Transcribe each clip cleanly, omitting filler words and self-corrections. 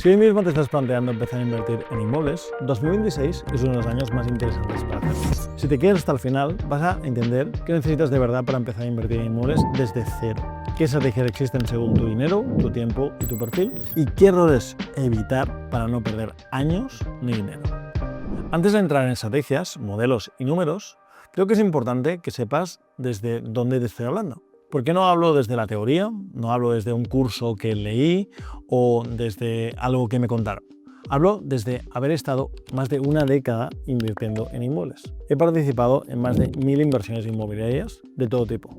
Si hoy mismo te estás planteando empezar a invertir en inmuebles, 2026 es uno de los años más interesantes para hacerlo. Si te quedas hasta el final, vas a entender qué necesitas de verdad para empezar a invertir en inmuebles desde cero, qué estrategias existen según tu dinero, tu tiempo y tu perfil, y qué errores evitar para no perder años ni dinero. Antes de entrar en estrategias, modelos y números, creo que es importante que sepas desde dónde te estoy hablando. ¿Por qué no hablo desde la teoría? No hablo desde un curso que leí o desde algo que me contaron. Hablo desde haber estado más de una década invirtiendo en inmuebles. He participado en más de 1000 inversiones inmobiliarias de todo tipo.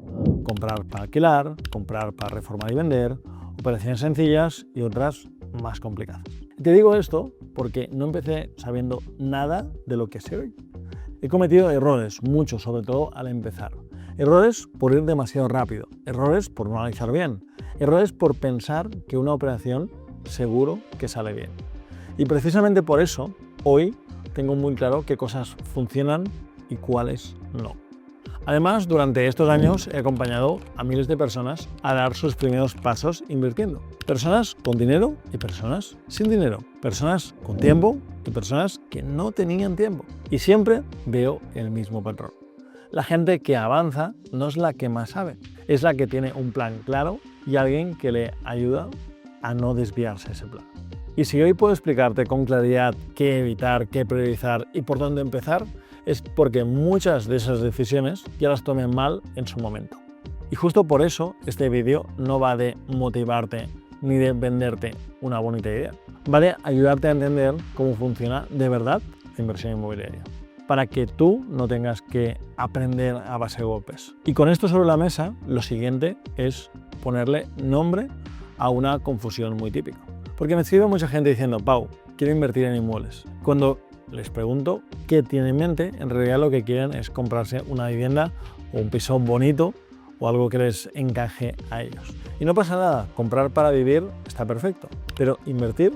Comprar para alquilar, comprar para reformar y vender, operaciones sencillas y otras más complicadas. Te digo esto porque no empecé sabiendo nada de lo que sé hoy. He cometido errores, muchos, sobre todo al empezar. Errores por ir demasiado rápido, errores por no analizar bien, errores por pensar que una operación seguro que sale bien. Y precisamente por eso, hoy tengo muy claro qué cosas funcionan y cuáles no. Además, durante estos años he acompañado a miles de personas a dar sus primeros pasos invirtiendo. Personas con dinero y personas sin dinero. Personas con tiempo y personas que no tenían tiempo. Y siempre veo el mismo patrón. La gente que avanza no es la que más sabe, es la que tiene un plan claro y alguien que le ayuda a no desviarse de ese plan. Y si hoy puedo explicarte con claridad qué evitar, qué priorizar y por dónde empezar, es porque muchas de esas decisiones ya las tomé mal en su momento. Y justo por eso este vídeo no va de motivarte ni de venderte una bonita idea. Va de ayudarte a entender cómo funciona de verdad la inversión inmobiliaria, para que tú no tengas que aprender a base de golpes. Y con esto sobre la mesa, lo siguiente es ponerle nombre a una confusión muy típica. Porque me escribe mucha gente diciendo, Pau, quiero invertir en inmuebles. Cuando les pregunto qué tienen en mente, en realidad lo que quieren es comprarse una vivienda o un piso bonito o algo que les encaje a ellos. Y no pasa nada, comprar para vivir está perfecto, pero invertir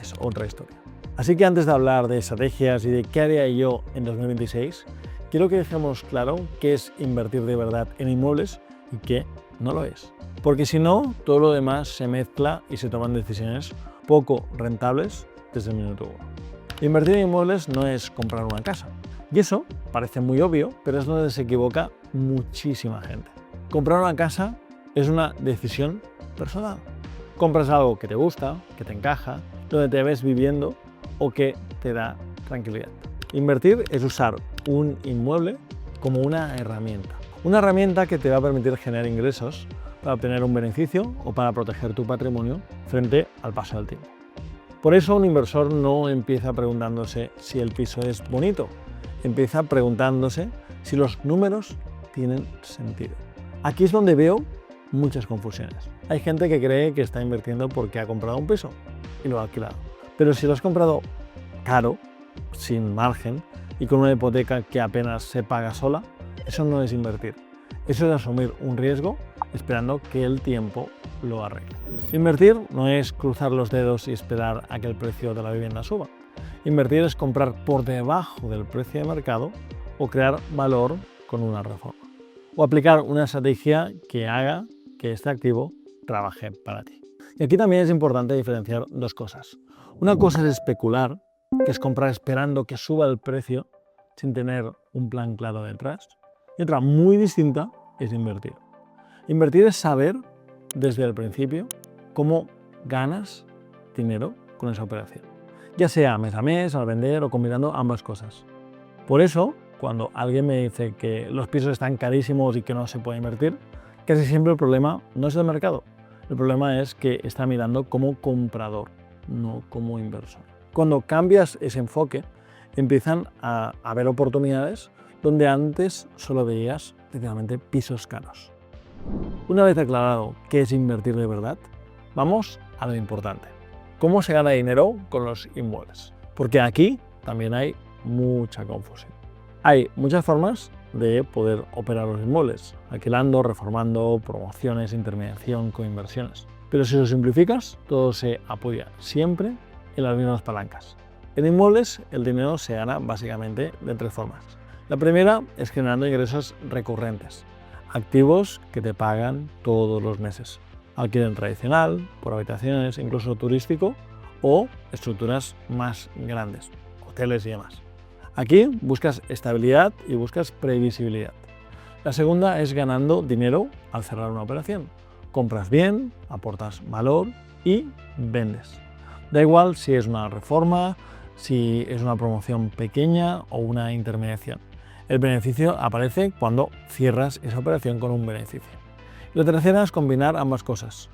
es otra historia. Así que antes de hablar de estrategias y de qué haría yo en 2026, quiero que dejemos claro qué es invertir de verdad en inmuebles y qué no lo es. Porque si no, todo lo demás se mezcla y se toman decisiones poco rentables desde el minuto uno. Invertir en inmuebles no es comprar una casa. Y eso parece muy obvio, pero es donde se equivoca muchísima gente. Comprar una casa es una decisión personal. Compras algo que te gusta, que te encaja, donde te ves viviendo o que te da tranquilidad. Invertir es usar un inmueble como una herramienta que te va a permitir generar ingresos para obtener un beneficio o para proteger tu patrimonio frente al paso del tiempo. Por eso un inversor no empieza preguntándose si el piso es bonito, empieza preguntándose si los números tienen sentido. Aquí es donde veo muchas confusiones. Hay gente que cree que está invirtiendo porque ha comprado un piso y lo ha alquilado. Pero si lo has comprado caro, sin margen y con una hipoteca que apenas se paga sola, eso no es invertir. Eso es asumir un riesgo esperando que el tiempo lo arregle. Invertir no es cruzar los dedos y esperar a que el precio de la vivienda suba. Invertir es comprar por debajo del precio de mercado o crear valor con una reforma. O aplicar una estrategia que haga que este activo trabaje para ti. Y aquí también es importante diferenciar dos cosas. Una cosa es especular, que es comprar esperando que suba el precio sin tener un plan claro detrás. Y otra muy distinta es invertir. Invertir es saber desde el principio cómo ganas dinero con esa operación, ya sea mes a mes, al vender o combinando ambas cosas. Por eso, cuando alguien me dice que los pisos están carísimos y que no se puede invertir, casi siempre el problema no es el mercado. El problema es que está mirando como comprador, no como inversor. Cuando cambias ese enfoque, empiezan a haber oportunidades donde antes solo veías literalmente pisos caros. Una vez aclarado qué es invertir de verdad, vamos a lo importante. ¿Cómo se gana dinero con los inmuebles? Porque aquí también hay mucha confusión. Hay muchas formas de poder operar los inmuebles, alquilando, reformando, promociones, intermediación, coinversiones. Pero si lo simplificas, todo se apoya siempre en las mismas palancas. En inmuebles, el dinero se gana básicamente de tres formas. La primera es generando ingresos recurrentes, activos que te pagan todos los meses. Alquiler tradicional, por habitaciones, incluso turístico, o estructuras más grandes, hoteles y demás. Aquí buscas estabilidad y buscas previsibilidad. La segunda es ganando dinero al cerrar una operación. Compras bien, aportas valor y vendes. Da igual si es una reforma, si es una promoción pequeña o una intermediación. El beneficio aparece cuando cierras esa operación con un beneficio. La tercera es combinar ambas cosas.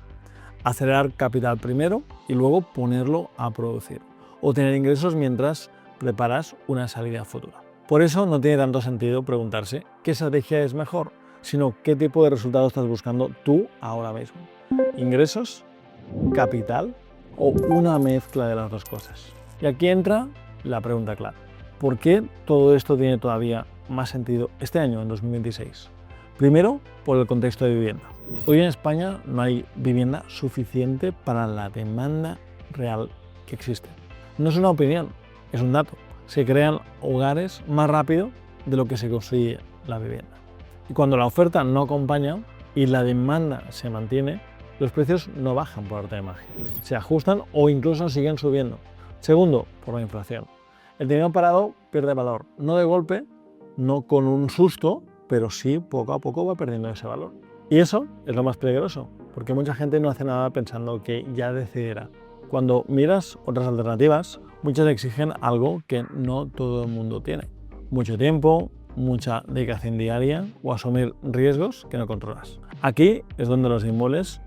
Acelerar capital primero y luego ponerlo a producir. O tener ingresos mientras preparas una salida futura. Por eso no tiene tanto sentido preguntarse qué estrategia es mejor, sino qué tipo de resultados estás buscando tú ahora mismo. ¿Ingresos? ¿Capital? ¿O una mezcla de las dos cosas? Y aquí entra la pregunta clave. ¿Por qué todo esto tiene todavía más sentido este año, en 2026? Primero, por el contexto de vivienda. Hoy en España no hay vivienda suficiente para la demanda real que existe. No es una opinión, es un dato. Se crean hogares más rápido de lo que se construye la vivienda. Y cuando la oferta no acompaña y la demanda se mantiene, los precios no bajan por arte de magia. Se ajustan o incluso siguen subiendo. Segundo, por la inflación. El dinero parado pierde valor, no de golpe, no con un susto, pero sí poco a poco va perdiendo ese valor. Y eso es lo más peligroso, porque mucha gente no hace nada pensando que ya decidirá. Cuando miras otras alternativas, muchas exigen algo que no todo el mundo tiene. Mucho tiempo, mucha dedicación diaria o asumir riesgos que no controlas. Aquí es donde los inmuebles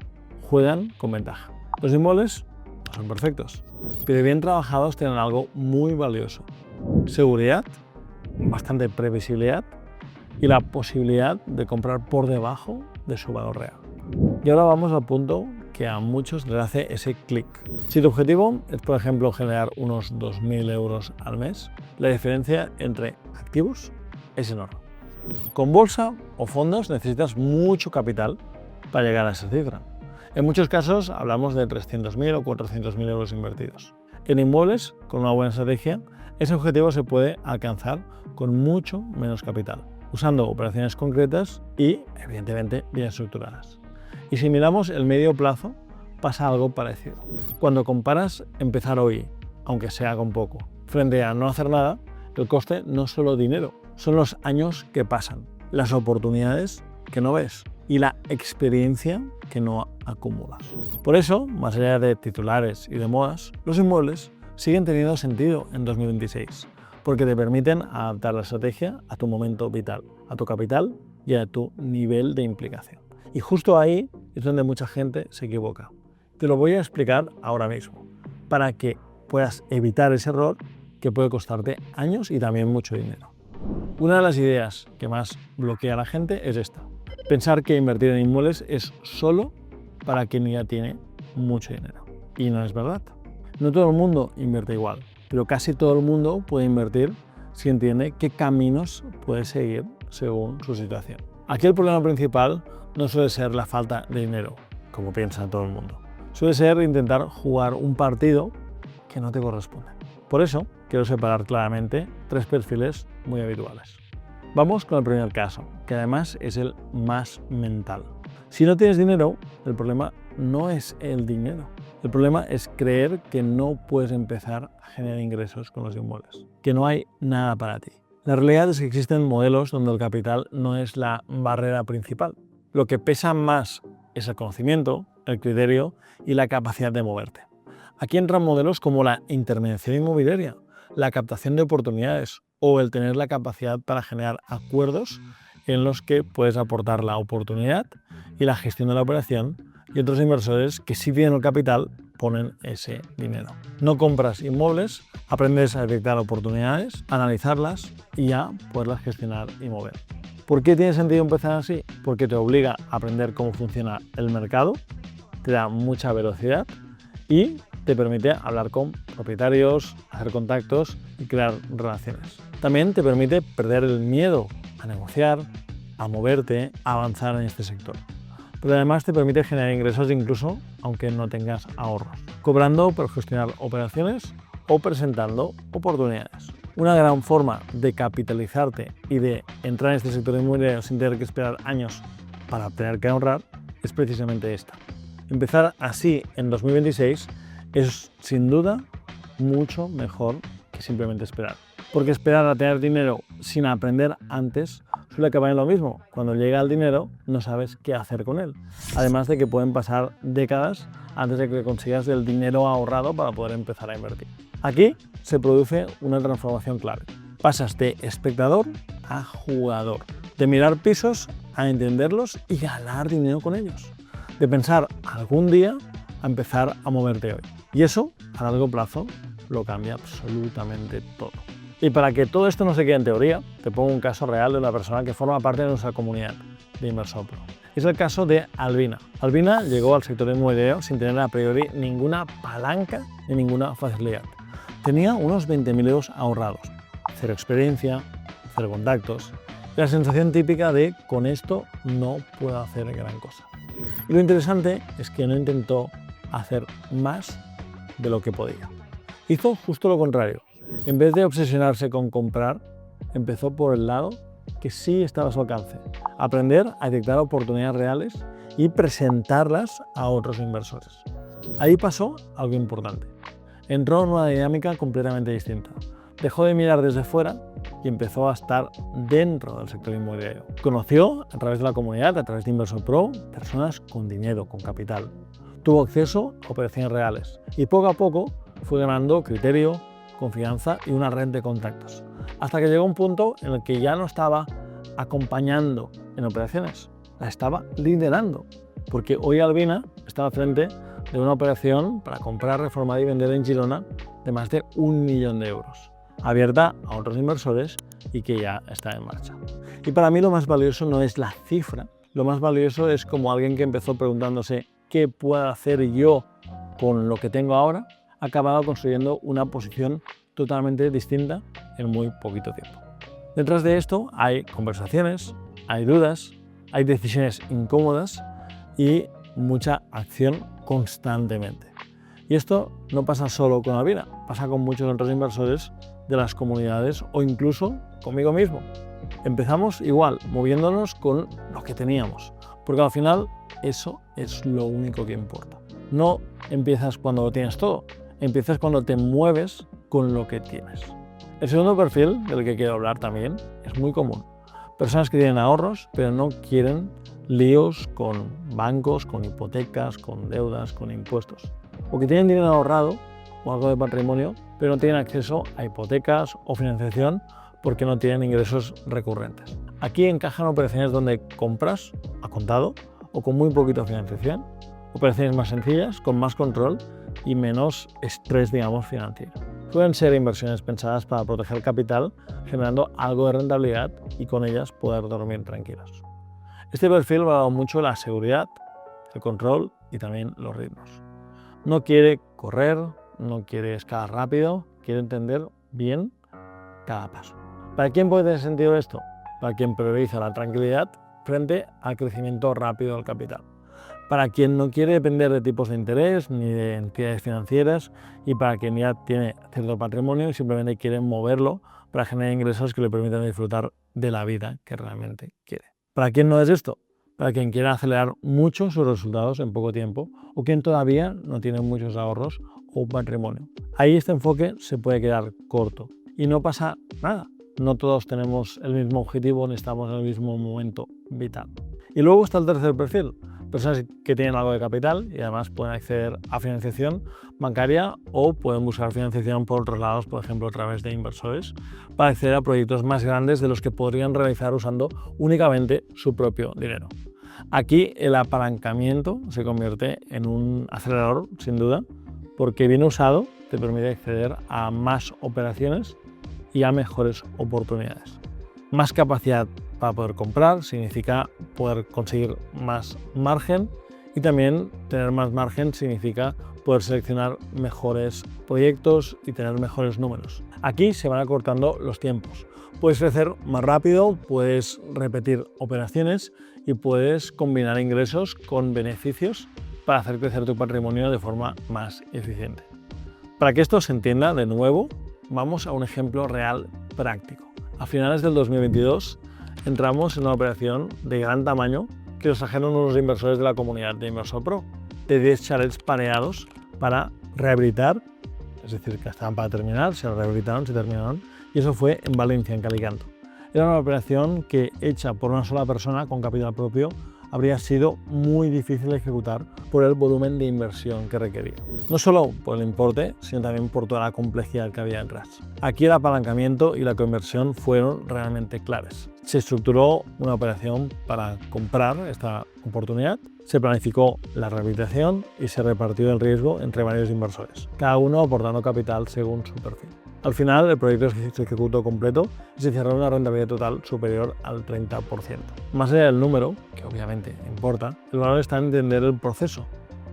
juegan con ventaja. Los inmuebles no son perfectos, pero bien trabajados tienen algo muy valioso. Seguridad, bastante previsibilidad y la posibilidad de comprar por debajo de su valor real. Y ahora vamos al punto que a muchos les hace ese clic. Si tu objetivo es, por ejemplo, generar unos 2.000 euros al mes, la diferencia entre activos es enorme. Con bolsa o fondos necesitas mucho capital para llegar a esa cifra. En muchos casos hablamos de 300.000 o 400.000 euros invertidos. En inmuebles, con una buena estrategia, ese objetivo se puede alcanzar con mucho menos capital, usando operaciones concretas y, evidentemente, bien estructuradas. Y si miramos el medio plazo, pasa algo parecido. Cuando comparas empezar hoy, aunque sea con poco, frente a no hacer nada, el coste no es solo dinero, son los años que pasan, las oportunidades que no ves y la experiencia que no acumulas. Por eso, más allá de titulares y de modas, los inmuebles siguen teniendo sentido en 2026, porque te permiten adaptar la estrategia a tu momento vital, a tu capital y a tu nivel de implicación. Y justo ahí es donde mucha gente se equivoca. Te lo voy a explicar ahora mismo, para que puedas evitar ese error que puede costarte años y también mucho dinero. Una de las ideas que más bloquea a la gente es esta: pensar que invertir en inmuebles es solo para quien ya tiene mucho dinero. Y no es verdad. No todo el mundo invierte igual, pero casi todo el mundo puede invertir si entiende qué caminos puede seguir según su situación. Aquí el problema principal no suele ser la falta de dinero, como piensa todo el mundo. Suele ser intentar jugar un partido que no te corresponde. Por eso, quiero separar claramente tres perfiles muy habituales. Vamos con el primer caso, que además es el más mental. Si no tienes dinero, el problema no es el dinero. El problema es creer que no puedes empezar a generar ingresos con los inmuebles, que no hay nada para ti. La realidad es que existen modelos donde el capital no es la barrera principal. Lo que pesa más es el conocimiento, el criterio y la capacidad de moverte. Aquí entran modelos como la intermediación inmobiliaria, la captación de oportunidades o el tener la capacidad para generar acuerdos en los que puedes aportar la oportunidad y la gestión de la operación, y otros inversores que si tienen el capital ponen ese dinero. No compras inmuebles, aprendes a detectar oportunidades, analizarlas y ya poderlas gestionar y mover. ¿Por qué tiene sentido empezar así? Porque te obliga a aprender cómo funciona el mercado, te da mucha velocidad y te permite hablar con propietarios, hacer contactos y crear relaciones. También te permite perder el miedo a negociar, a moverte, a avanzar en este sector. Pero además te permite generar ingresos incluso aunque no tengas ahorros, cobrando por gestionar operaciones o presentando oportunidades. Una gran forma de capitalizarte y de entrar en este sector inmobiliario sin tener que esperar años para tener que ahorrar es precisamente esta. Empezar así en 2026 es sin duda mucho mejor que simplemente esperar. Porque esperar a tener dinero sin aprender antes suele acabar en lo mismo. Cuando llega el dinero no sabes qué hacer con él. Además de que pueden pasar décadas antes de que consigas el dinero ahorrado para poder empezar a invertir. Aquí se produce una transformación clave. Pasas de espectador a jugador. De mirar pisos a entenderlos y ganar dinero con ellos. De pensar algún día a empezar a moverte hoy. Y eso, a largo plazo, lo cambia absolutamente todo. Y para que todo esto no se quede en teoría, te pongo un caso real de una persona que forma parte de nuestra comunidad de Inversor Pro. Es el caso de Albina. Albina llegó al sector inmobiliario sin tener a priori ninguna palanca ni ninguna facilidad. Tenía unos 20.000 euros ahorrados. Cero experiencia, cero contactos. La sensación típica de con esto no puedo hacer gran cosa. Y lo interesante es que no intentó hacer más de lo que podía. Hizo justo lo contrario. En vez de obsesionarse con comprar, empezó por el lado que sí estaba a su alcance. Aprender a detectar oportunidades reales y presentarlas a otros inversores. Ahí pasó algo importante. Entró en una dinámica completamente distinta. Dejó de mirar desde fuera y empezó a estar dentro del sector inmobiliario. Conoció a través de la comunidad, a través de Inversor Pro, personas con dinero, con capital. Tuvo acceso a operaciones reales y poco a poco fue ganando criterio, confianza y una red de contactos. Hasta que llegó un punto en el que ya no estaba acompañando en operaciones, la estaba liderando. Porque hoy Albina está al frente de una operación para comprar, reformar y vender en Girona de más de 1 millón de euros, abierta a otros inversores y que ya está en marcha. Y para mí lo más valioso no es la cifra, lo más valioso es como alguien que empezó preguntándose ¿qué puedo hacer yo con lo que tengo ahora? Ha acabado construyendo una posición totalmente distinta en muy poquito tiempo. Detrás de esto hay conversaciones, hay dudas, hay decisiones incómodas y mucha acción constantemente. Y esto no pasa solo con Albina, pasa con muchos otros inversores de las comunidades o incluso conmigo mismo. Empezamos igual, moviéndonos con lo que teníamos, porque al final eso es lo único que importa. No empiezas cuando lo tienes todo, empiezas cuando te mueves con lo que tienes. El segundo perfil del que quiero hablar también es muy común. Personas que tienen ahorros pero no quieren líos con bancos, con hipotecas, con deudas, con impuestos. O que tienen dinero ahorrado o algo de patrimonio pero no tienen acceso a hipotecas o financiación porque no tienen ingresos recurrentes. Aquí encajan operaciones donde compras a contado o con muy poquita financiación, operaciones más sencillas, con más control y menos estrés, digamos, financiero. Pueden ser inversiones pensadas para proteger capital, generando algo de rentabilidad y con ellas poder dormir tranquilos. Este perfil valora mucho la seguridad, el control y también los ritmos. No quiere correr, no quiere escalar rápido, quiere entender bien cada paso. ¿Para quién puede tener sentido esto? Para quien prioriza la tranquilidad frente al crecimiento rápido del capital. Para quien no quiere depender de tipos de interés ni de entidades financieras y para quien ya tiene cierto patrimonio y simplemente quiere moverlo para generar ingresos que le permitan disfrutar de la vida que realmente quiere. ¿Para quién no es esto? Para quien quiera acelerar mucho sus resultados en poco tiempo o quien todavía no tiene muchos ahorros o patrimonio. Ahí este enfoque se puede quedar corto y no pasa nada. No todos tenemos el mismo objetivo ni estamos en el mismo momento vital. Y luego está el tercer perfil. Personas que tienen algo de capital y además pueden acceder a financiación bancaria o pueden buscar financiación por otros lados, por ejemplo a través de inversores, para acceder a proyectos más grandes de los que podrían realizar usando únicamente su propio dinero. Aquí el apalancamiento se convierte en un acelerador, sin duda, porque bien usado te permite acceder a más operaciones y a mejores oportunidades. Más capacidad para poder comprar significa poder conseguir más margen y también tener más margen significa poder seleccionar mejores proyectos y tener mejores números. Aquí se van acortando los tiempos. Puedes crecer más rápido, puedes repetir operaciones y puedes combinar ingresos con beneficios para hacer crecer tu patrimonio de forma más eficiente. Para que esto se entienda de nuevo, vamos a un ejemplo real práctico. A finales del 2022 entramos en una operación de gran tamaño que nos trajeron unos inversores de la comunidad de Inversor Pro, de 10 chalets pareados para rehabilitar, es decir, que estaban para terminar, se rehabilitaron, se terminaron, y eso fue en Valencia, en Calicanto. Era una operación que, hecha por una sola persona con capital propio, habría sido muy difícil de ejecutar por el volumen de inversión que requería. No solo por el importe, sino también por toda la complejidad que había detrás. Aquí el apalancamiento y la conversión fueron realmente claves. Se estructuró una operación para comprar esta oportunidad, se planificó la rehabilitación y se repartió el riesgo entre varios inversores, cada uno aportando capital según su perfil. Al final, el proyecto se ejecutó completo y se cerró una rentabilidad total superior al 30%. Más allá del número, que obviamente importa, el valor está en entender el proceso,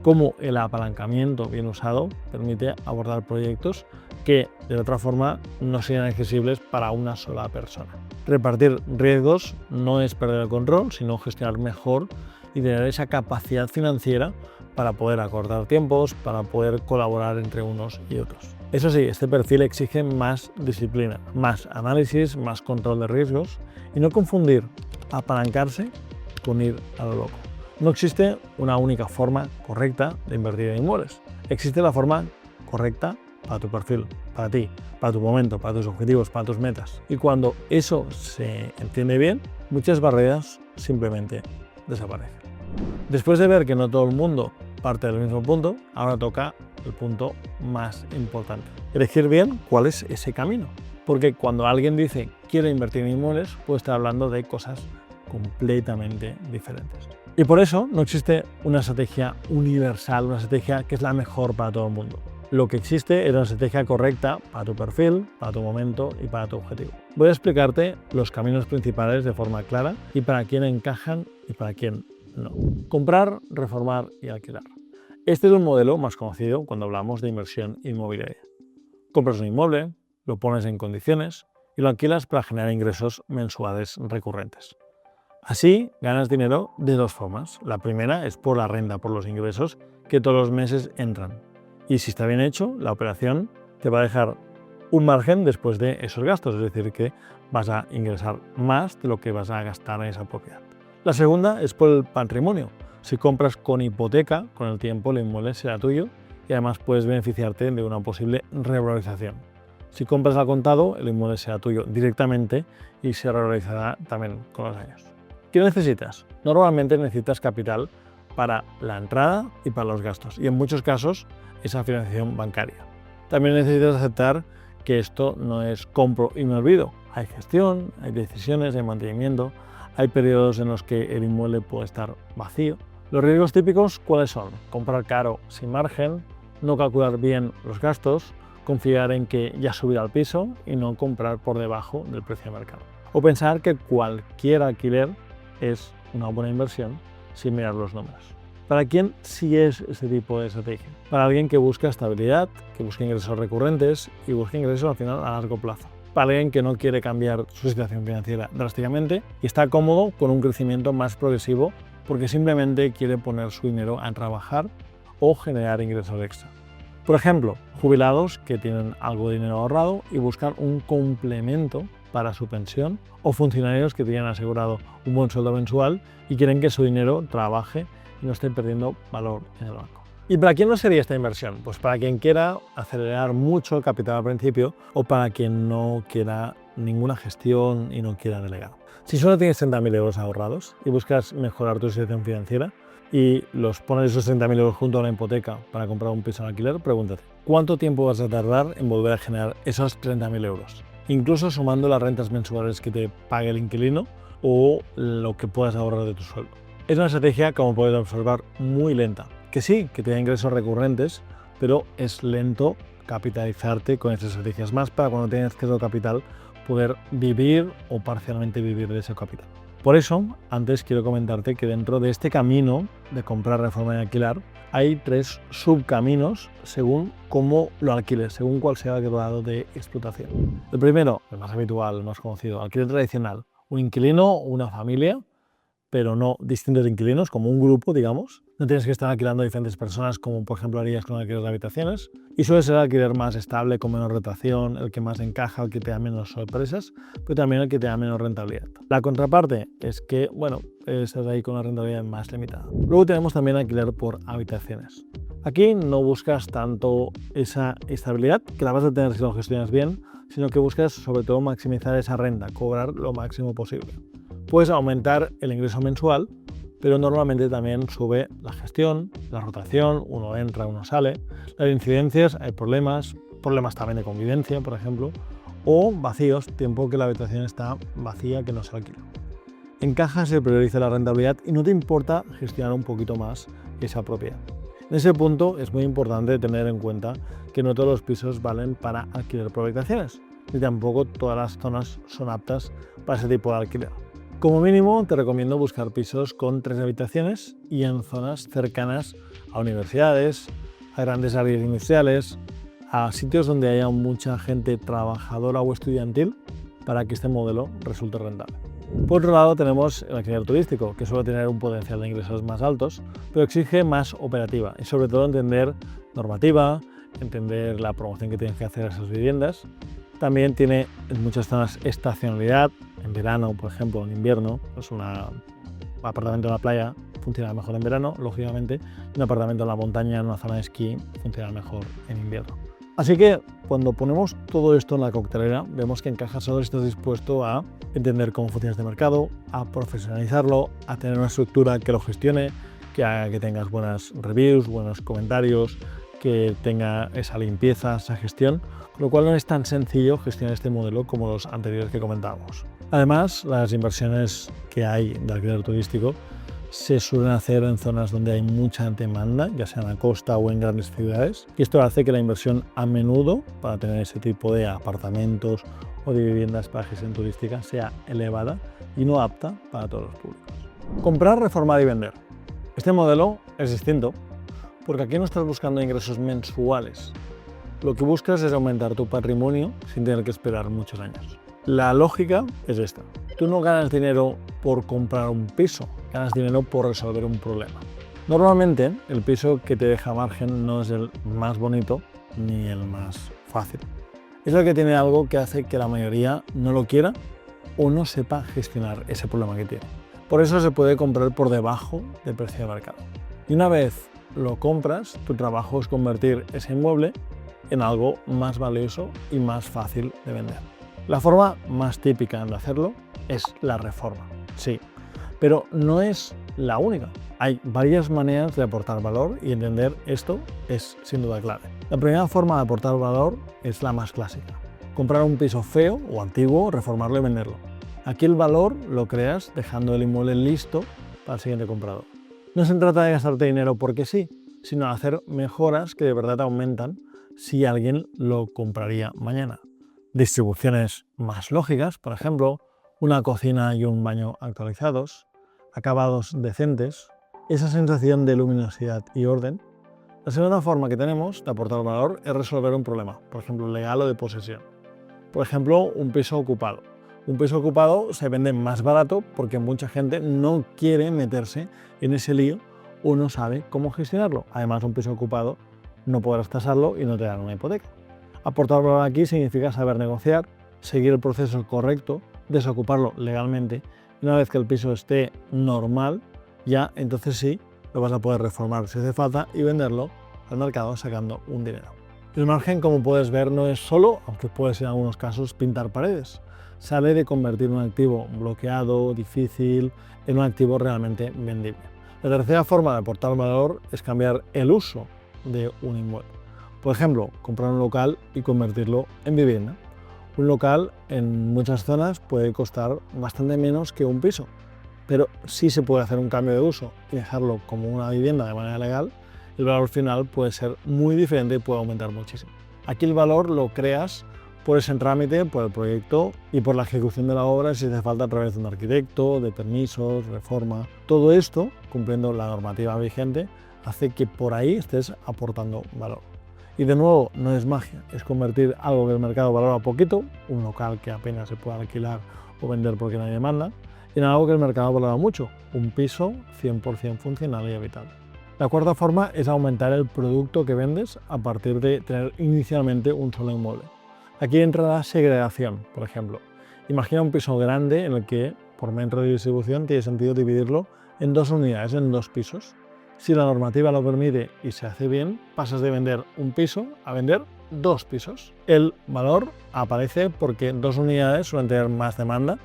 cómo el apalancamiento bien usado permite abordar proyectos que de otra forma no serían accesibles para una sola persona. Repartir riesgos no es perder el control, sino gestionar mejor y tener esa capacidad financiera para poder acortar tiempos, para poder colaborar entre unos y otros. Eso sí, este perfil exige más disciplina, más análisis, más control de riesgos y no confundir apalancarse con ir a lo loco. No existe una única forma correcta de invertir en inmuebles. Existe la forma correcta para tu perfil, para ti, para tu momento, para tus objetivos, para tus metas. Y cuando eso se entiende bien, muchas barreras simplemente desaparecen. Después de ver que no todo el mundo parte del mismo punto, ahora toca el punto más importante. Elegir bien cuál es ese camino. Porque cuando alguien dice quiero invertir en inmuebles, puede estar hablando de cosas completamente diferentes. Y por eso no existe una estrategia universal, una estrategia que es la mejor para todo el mundo. Lo que existe es una estrategia correcta para tu perfil, para tu momento y para tu objetivo. Voy a explicarte los caminos principales de forma clara y para quién encajan y para quién no. Comprar, reformar y alquilar. Este es un modelo más conocido cuando hablamos de inversión inmobiliaria. Compras un inmueble, lo pones en condiciones y lo alquilas para generar ingresos mensuales recurrentes. Así ganas dinero de dos formas. La primera es por la renta, por los ingresos que todos los meses entran. Y si está bien hecho, la operación te va a dejar un margen después de esos gastos, es decir, que vas a ingresar más de lo que vas a gastar en esa propiedad. La segunda es por el patrimonio. Si compras con hipoteca, con el tiempo el inmueble será tuyo y además puedes beneficiarte de una posible revalorización. Si compras al contado, el inmueble será tuyo directamente y se revalorizará también con los años. ¿Qué necesitas? Normalmente necesitas capital para la entrada y para los gastos y en muchos casos esa financiación bancaria. También necesitas aceptar que esto no es compro y me olvido. Hay gestión, hay decisiones, hay mantenimiento, hay periodos en los que el inmueble puede estar vacío. Los riesgos típicos, ¿cuáles son? Comprar caro sin margen, no calcular bien los gastos, confiar en que ya subirá el piso y no comprar por debajo del precio de mercado. O pensar que cualquier alquiler es una buena inversión sin mirar los números. ¿Para quién sí es ese tipo de estrategia? Para alguien que busca estabilidad, que busca ingresos recurrentes y busca ingresos al final a largo plazo. Para alguien que no quiere cambiar su situación financiera drásticamente y está cómodo con un crecimiento más progresivo porque simplemente quiere poner su dinero a trabajar o generar ingresos extra. Por ejemplo, jubilados que tienen algo de dinero ahorrado y buscan un complemento para su pensión, o funcionarios que tienen asegurado un buen sueldo mensual y quieren que su dinero trabaje y no esté perdiendo valor en el banco. ¿Y para quién no sería esta inversión? Pues para quien quiera acelerar mucho el capital al principio o para quien no quiera ninguna gestión y no quiera delegar. Si solo tienes 30.000 euros ahorrados y buscas mejorar tu situación financiera y los pones esos 30.000 euros junto a una hipoteca para comprar un piso en alquiler, pregúntate, ¿cuánto tiempo vas a tardar en volver a generar esos 30.000 euros? Incluso sumando las rentas mensuales que te pague el inquilino o lo que puedas ahorrar de tu sueldo. Es una estrategia, como puedes observar, muy lenta. Que sí, que te da ingresos recurrentes, pero es lento capitalizarte con estas estrategias, más para cuando tienes que dar capital poder vivir o parcialmente vivir de ese capital. Por eso, antes quiero comentarte que dentro de este camino de comprar, reformar y alquilar, hay 3 subcaminos según cómo lo alquiles, según cuál sea el grado de explotación. El primero, el más habitual, el más conocido, alquiler tradicional. Un inquilino o una familia, pero no distintos inquilinos, como un grupo, digamos. No tienes que estar alquilando a diferentes personas, como por ejemplo harías con alquiler de habitaciones. Y suele ser el alquiler más estable, con menos rotación, el que más encaja, el que te da menos sorpresas, pero también el que te da menos rentabilidad. La contraparte es que, bueno, estás ahí con una rentabilidad más limitada. Luego tenemos también alquiler por habitaciones. Aquí no buscas tanto esa estabilidad, que la vas a tener si lo gestionas bien, sino que buscas sobre todo maximizar esa renta, cobrar lo máximo posible. Puedes aumentar el ingreso mensual, pero normalmente también sube la gestión, la rotación, uno entra, uno sale, las incidencias, hay problemas también de convivencia, por ejemplo, o vacíos, tiempo que la habitación está vacía, que no se alquila. En caja se prioriza la rentabilidad y no te importa gestionar un poquito más esa propiedad. En ese punto es muy importante tener en cuenta que no todos los pisos valen para alquiler por habitaciones, ni tampoco todas las zonas son aptas para ese tipo de alquiler. Como mínimo te recomiendo buscar pisos con 3 habitaciones y en zonas cercanas a universidades, a grandes áreas industriales, a sitios donde haya mucha gente trabajadora o estudiantil para que este modelo resulte rentable. Por otro lado tenemos el alquiler turístico, que suele tener un potencial de ingresos más altos, pero exige más operativa y sobre todo entender normativa, entender la promoción que tienes que hacer a esas viviendas. También tiene en muchas zonas estacionalidad, en verano, por ejemplo, en invierno, pues un apartamento en la playa funciona mejor en verano, lógicamente, y un apartamento en la montaña, en una zona de esquí, funciona mejor en invierno. Así que cuando ponemos todo esto en la coctelera, vemos que en Caja Sodor estás dispuesto a entender cómo funciona este mercado, a profesionalizarlo, a tener una estructura que lo gestione, que haga que tengas buenas reviews, buenos comentarios, que tenga esa limpieza, esa gestión, con lo cual no es tan sencillo gestionar este modelo como los anteriores que comentábamos. Además, las inversiones que hay de alquiler turístico se suelen hacer en zonas donde hay mucha demanda, ya sea en la costa o en grandes ciudades, y esto hace que la inversión a menudo para tener ese tipo de apartamentos o de viviendas para gestión turística sea elevada y no apta para todos los públicos. Comprar, reformar y vender. Este modelo es distinto porque aquí no estás buscando ingresos mensuales. Lo que buscas es aumentar tu patrimonio sin tener que esperar muchos años. La lógica es esta. Tú no ganas dinero por comprar un piso, ganas dinero por resolver un problema. Normalmente el piso que te deja margen no es el más bonito ni el más fácil. Es el que tiene algo que hace que la mayoría no lo quiera o no sepa gestionar ese problema que tiene. Por eso se puede comprar por debajo del precio de mercado. Y una vez lo compras, tu trabajo es convertir ese inmueble en algo más valioso y más fácil de vender. La forma más típica de hacerlo es la reforma, sí, pero no es la única. Hay varias maneras de aportar valor y entender esto es sin duda clave. La primera forma de aportar valor es la más clásica. Comprar un piso feo o antiguo, reformarlo y venderlo. Aquí el valor lo creas dejando el inmueble listo para el siguiente comprador. No se trata de gastarte dinero porque sí, sino de hacer mejoras que de verdad aumentan si alguien lo compraría mañana. Distribuciones más lógicas, por ejemplo, una cocina y un baño actualizados, acabados decentes, esa sensación de luminosidad y orden. La segunda forma que tenemos de aportar valor es resolver un problema, por ejemplo, legal o de posesión. Por ejemplo, un piso ocupado. Un piso ocupado se vende más barato porque mucha gente no quiere meterse en ese lío o no sabe cómo gestionarlo. Además, un piso ocupado no podrás tasarlo y no te dan una hipoteca. Aportar valor aquí significa saber negociar, seguir el proceso correcto, desocuparlo legalmente. Y una vez que el piso esté normal, ya entonces sí lo vas a poder reformar si hace falta y venderlo al mercado sacando un dinero. El margen, como puedes ver, no es solo, aunque puede ser en algunos casos, pintar paredes. Sale de convertir un activo bloqueado, difícil, en un activo realmente vendible. La tercera forma de aportar valor es cambiar el uso de un inmueble. Por ejemplo, comprar un local y convertirlo en vivienda. Un local en muchas zonas puede costar bastante menos que un piso, pero sí se puede hacer un cambio de uso y dejarlo como una vivienda de manera legal. El valor final puede ser muy diferente y puede aumentar muchísimo. Aquí el valor lo creas por ese trámite, por el proyecto y por la ejecución de la obra si hace falta a través de un arquitecto, de permisos, reforma. Todo esto, cumpliendo la normativa vigente, hace que por ahí estés aportando valor. Y de nuevo, no es magia, es convertir algo que el mercado valora poquito, un local que apenas se puede alquilar o vender porque nadie demanda, en algo que el mercado valora mucho, un piso 100% funcional y habitable. La cuarta forma es aumentar el producto que vendes a partir de tener inicialmente un solo inmueble. Aquí entra la segregación, por ejemplo. Imagina un piso grande en el que, por metro de distribución, tiene sentido dividirlo en 2 unidades, en 2 pisos. Si la normativa lo permite y se hace bien, pasas de vender un piso a vender 2 pisos. El valor aparece porque 2 unidades suelen tener más demanda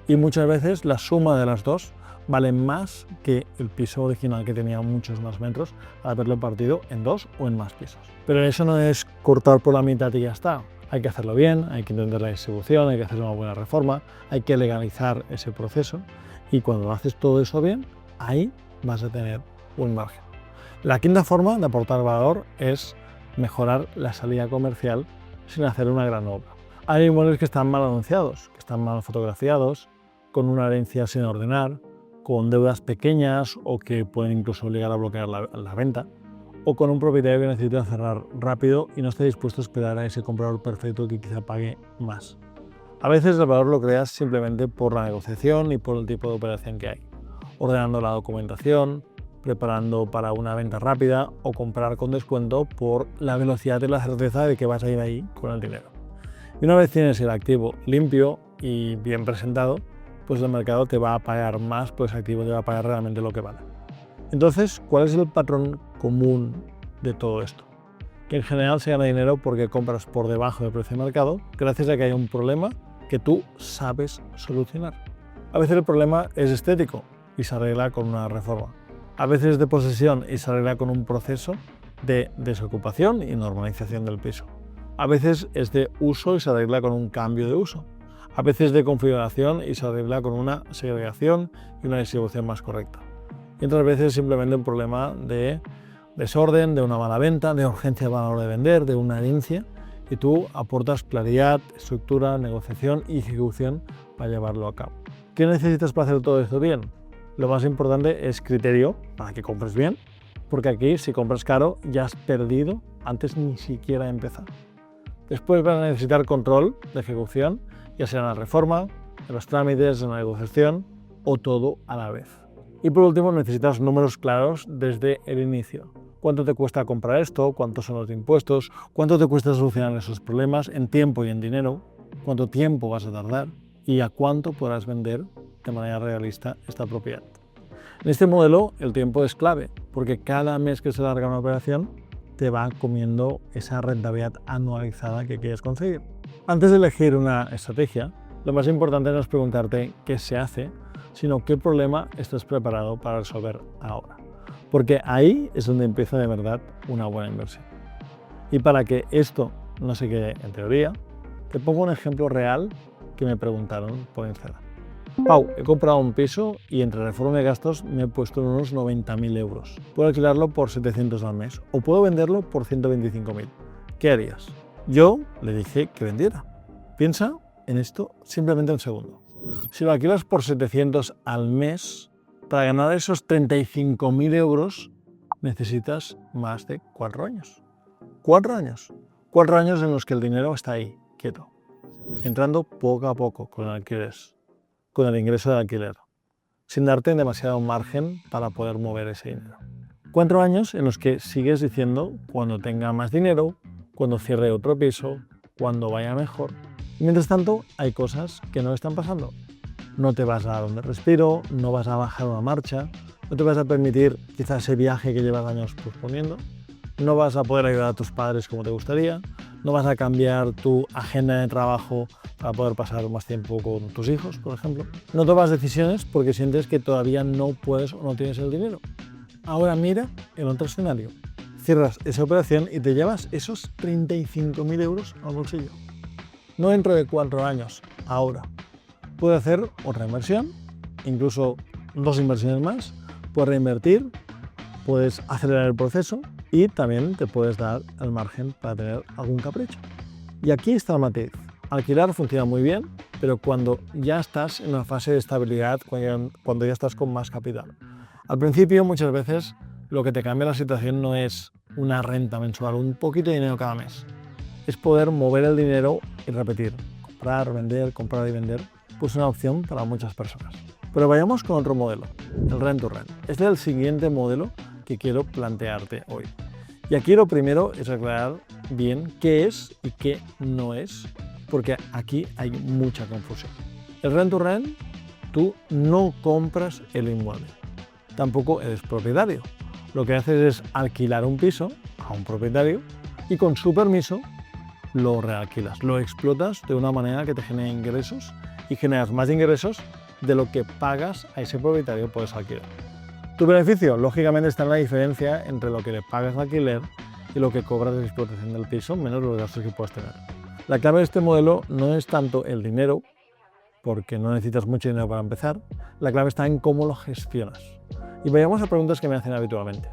y muchas veces la suma de las dos vale más que el piso original que tenía muchos más metros al haberlo partido en 2 o en más pisos. Pero eso no es cortar por la mitad y ya está. Hay que hacerlo bien, hay que entender la distribución, hay que hacer una buena reforma, hay que legalizar ese proceso y cuando haces todo eso bien, ahí vas a tener un margen. La quinta forma de aportar valor es mejorar la salida comercial sin hacer una gran obra. Hay inmuebles que están mal anunciados, que están mal fotografiados, con una herencia sin ordenar, con deudas pequeñas o que pueden incluso obligar a bloquear la venta, o con un propietario que necesita cerrar rápido y no esté dispuesto a esperar a ese comprador perfecto que quizá pague más. A veces el valor lo creas simplemente por la negociación y por el tipo de operación que hay, ordenando la documentación, preparando para una venta rápida o comprar con descuento por la velocidad y la certeza de que vas a ir ahí con el dinero. Y una vez tienes el activo limpio y bien presentado, pues el mercado te va a pagar más, pues el activo te va a pagar realmente lo que vale. Entonces, ¿cuál es el patrón común de todo esto? Que en general se gana dinero porque compras por debajo del precio de mercado gracias a que hay un problema que tú sabes solucionar. A veces el problema es estético y se arregla con una reforma. A veces es de posesión y se arregla con un proceso de desocupación y normalización del piso. A veces es de uso y se arregla con un cambio de uso. A veces de configuración y se arregla con una segregación y una distribución más correcta. Y otras veces simplemente un problema de desorden, de una mala venta, de urgencia a la hora de vender, de una herencia, y tú aportas claridad, estructura, negociación y ejecución para llevarlo a cabo. ¿Qué necesitas para hacer todo esto bien? Lo más importante es criterio para que compres bien, porque aquí si compras caro ya has perdido antes ni siquiera de empezar. Después vas a necesitar control de ejecución, ya sea en la reforma, en los trámites, en la negociación o todo a la vez. Y por último necesitas números claros desde el inicio. ¿Cuánto te cuesta comprar esto? ¿Cuántos son los impuestos? ¿Cuánto te cuesta solucionar esos problemas en tiempo y en dinero? ¿Cuánto tiempo vas a tardar? ¿Y a cuánto podrás vender de manera realista esta propiedad? En este modelo el tiempo es clave porque cada mes que se larga una operación te va comiendo esa rentabilidad anualizada que quieres conseguir. Antes de elegir una estrategia, lo más importante no es preguntarte qué se hace, sino qué problema estás preparado para resolver ahora. Porque ahí es donde empieza de verdad una buena inversión. Y para que esto no se quede en teoría, te pongo un ejemplo real que me preguntaron por Instagram. Pau, he comprado un piso y entre reforma y gastos me he puesto en unos 90.000 euros. Puedo alquilarlo por 700 al mes o puedo venderlo por 125.000. ¿Qué harías? Yo le dije que vendiera. Piensa en esto simplemente un segundo. Si lo alquilas por 700 al mes, para ganar esos 35.000 euros necesitas más de 4 años. 4 años. 4 años en los que el dinero está ahí, quieto, entrando poco a poco con el ingreso de alquiler, sin darte demasiado margen para poder mover ese dinero. 4 años en los que sigues diciendo cuando tenga más dinero, cuando cierre otro piso, cuando vaya mejor. Y mientras tanto, hay cosas que no están pasando. No te vas a dar un respiro, no vas a bajar una marcha, no te vas a permitir quizás ese viaje que llevas años posponiendo, no vas a poder ayudar a tus padres como te gustaría, no vas a cambiar tu agenda de trabajo para poder pasar más tiempo con tus hijos, por ejemplo. No tomas decisiones porque sientes que todavía no puedes o no tienes el dinero. Ahora mira el otro escenario. Cierras esa operación y te llevas esos 35.000 euros al bolsillo. No dentro de 4 años, ahora. Puedes hacer otra inversión, incluso 2 inversiones más. Puedes reinvertir, puedes acelerar el proceso y también te puedes dar el margen para tener algún capricho. Y aquí está el matiz. Alquilar funciona muy bien, pero cuando ya estás en una fase de estabilidad, cuando ya estás con más capital. Al principio, muchas veces, lo que te cambia la situación no es una renta mensual, un poquito de dinero cada mes. Es poder mover el dinero y repetir. Comprar y vender, pues una opción para muchas personas. Pero vayamos con otro modelo, el Rent to Rent. Este es el siguiente modelo que quiero plantearte hoy. Y aquí lo primero es aclarar bien qué es y qué no es, porque aquí hay mucha confusión. El Rent to Rent, tú no compras el inmueble, tampoco eres propietario. lo que haces es alquilar un piso a un propietario y con su permiso lo realquilas, lo explotas de una manera que te genere ingresos y generas más ingresos de lo que pagas a ese propietario por ese alquiler. Tu beneficio, lógicamente, está en la diferencia entre lo que le pagas de alquiler y lo que cobras de explotación del piso, menos los gastos que puedas tener. La clave de este modelo no es tanto el dinero, porque no necesitas mucho dinero para empezar, la clave está en cómo lo gestionas. Y vayamos a preguntas que me hacen habitualmente.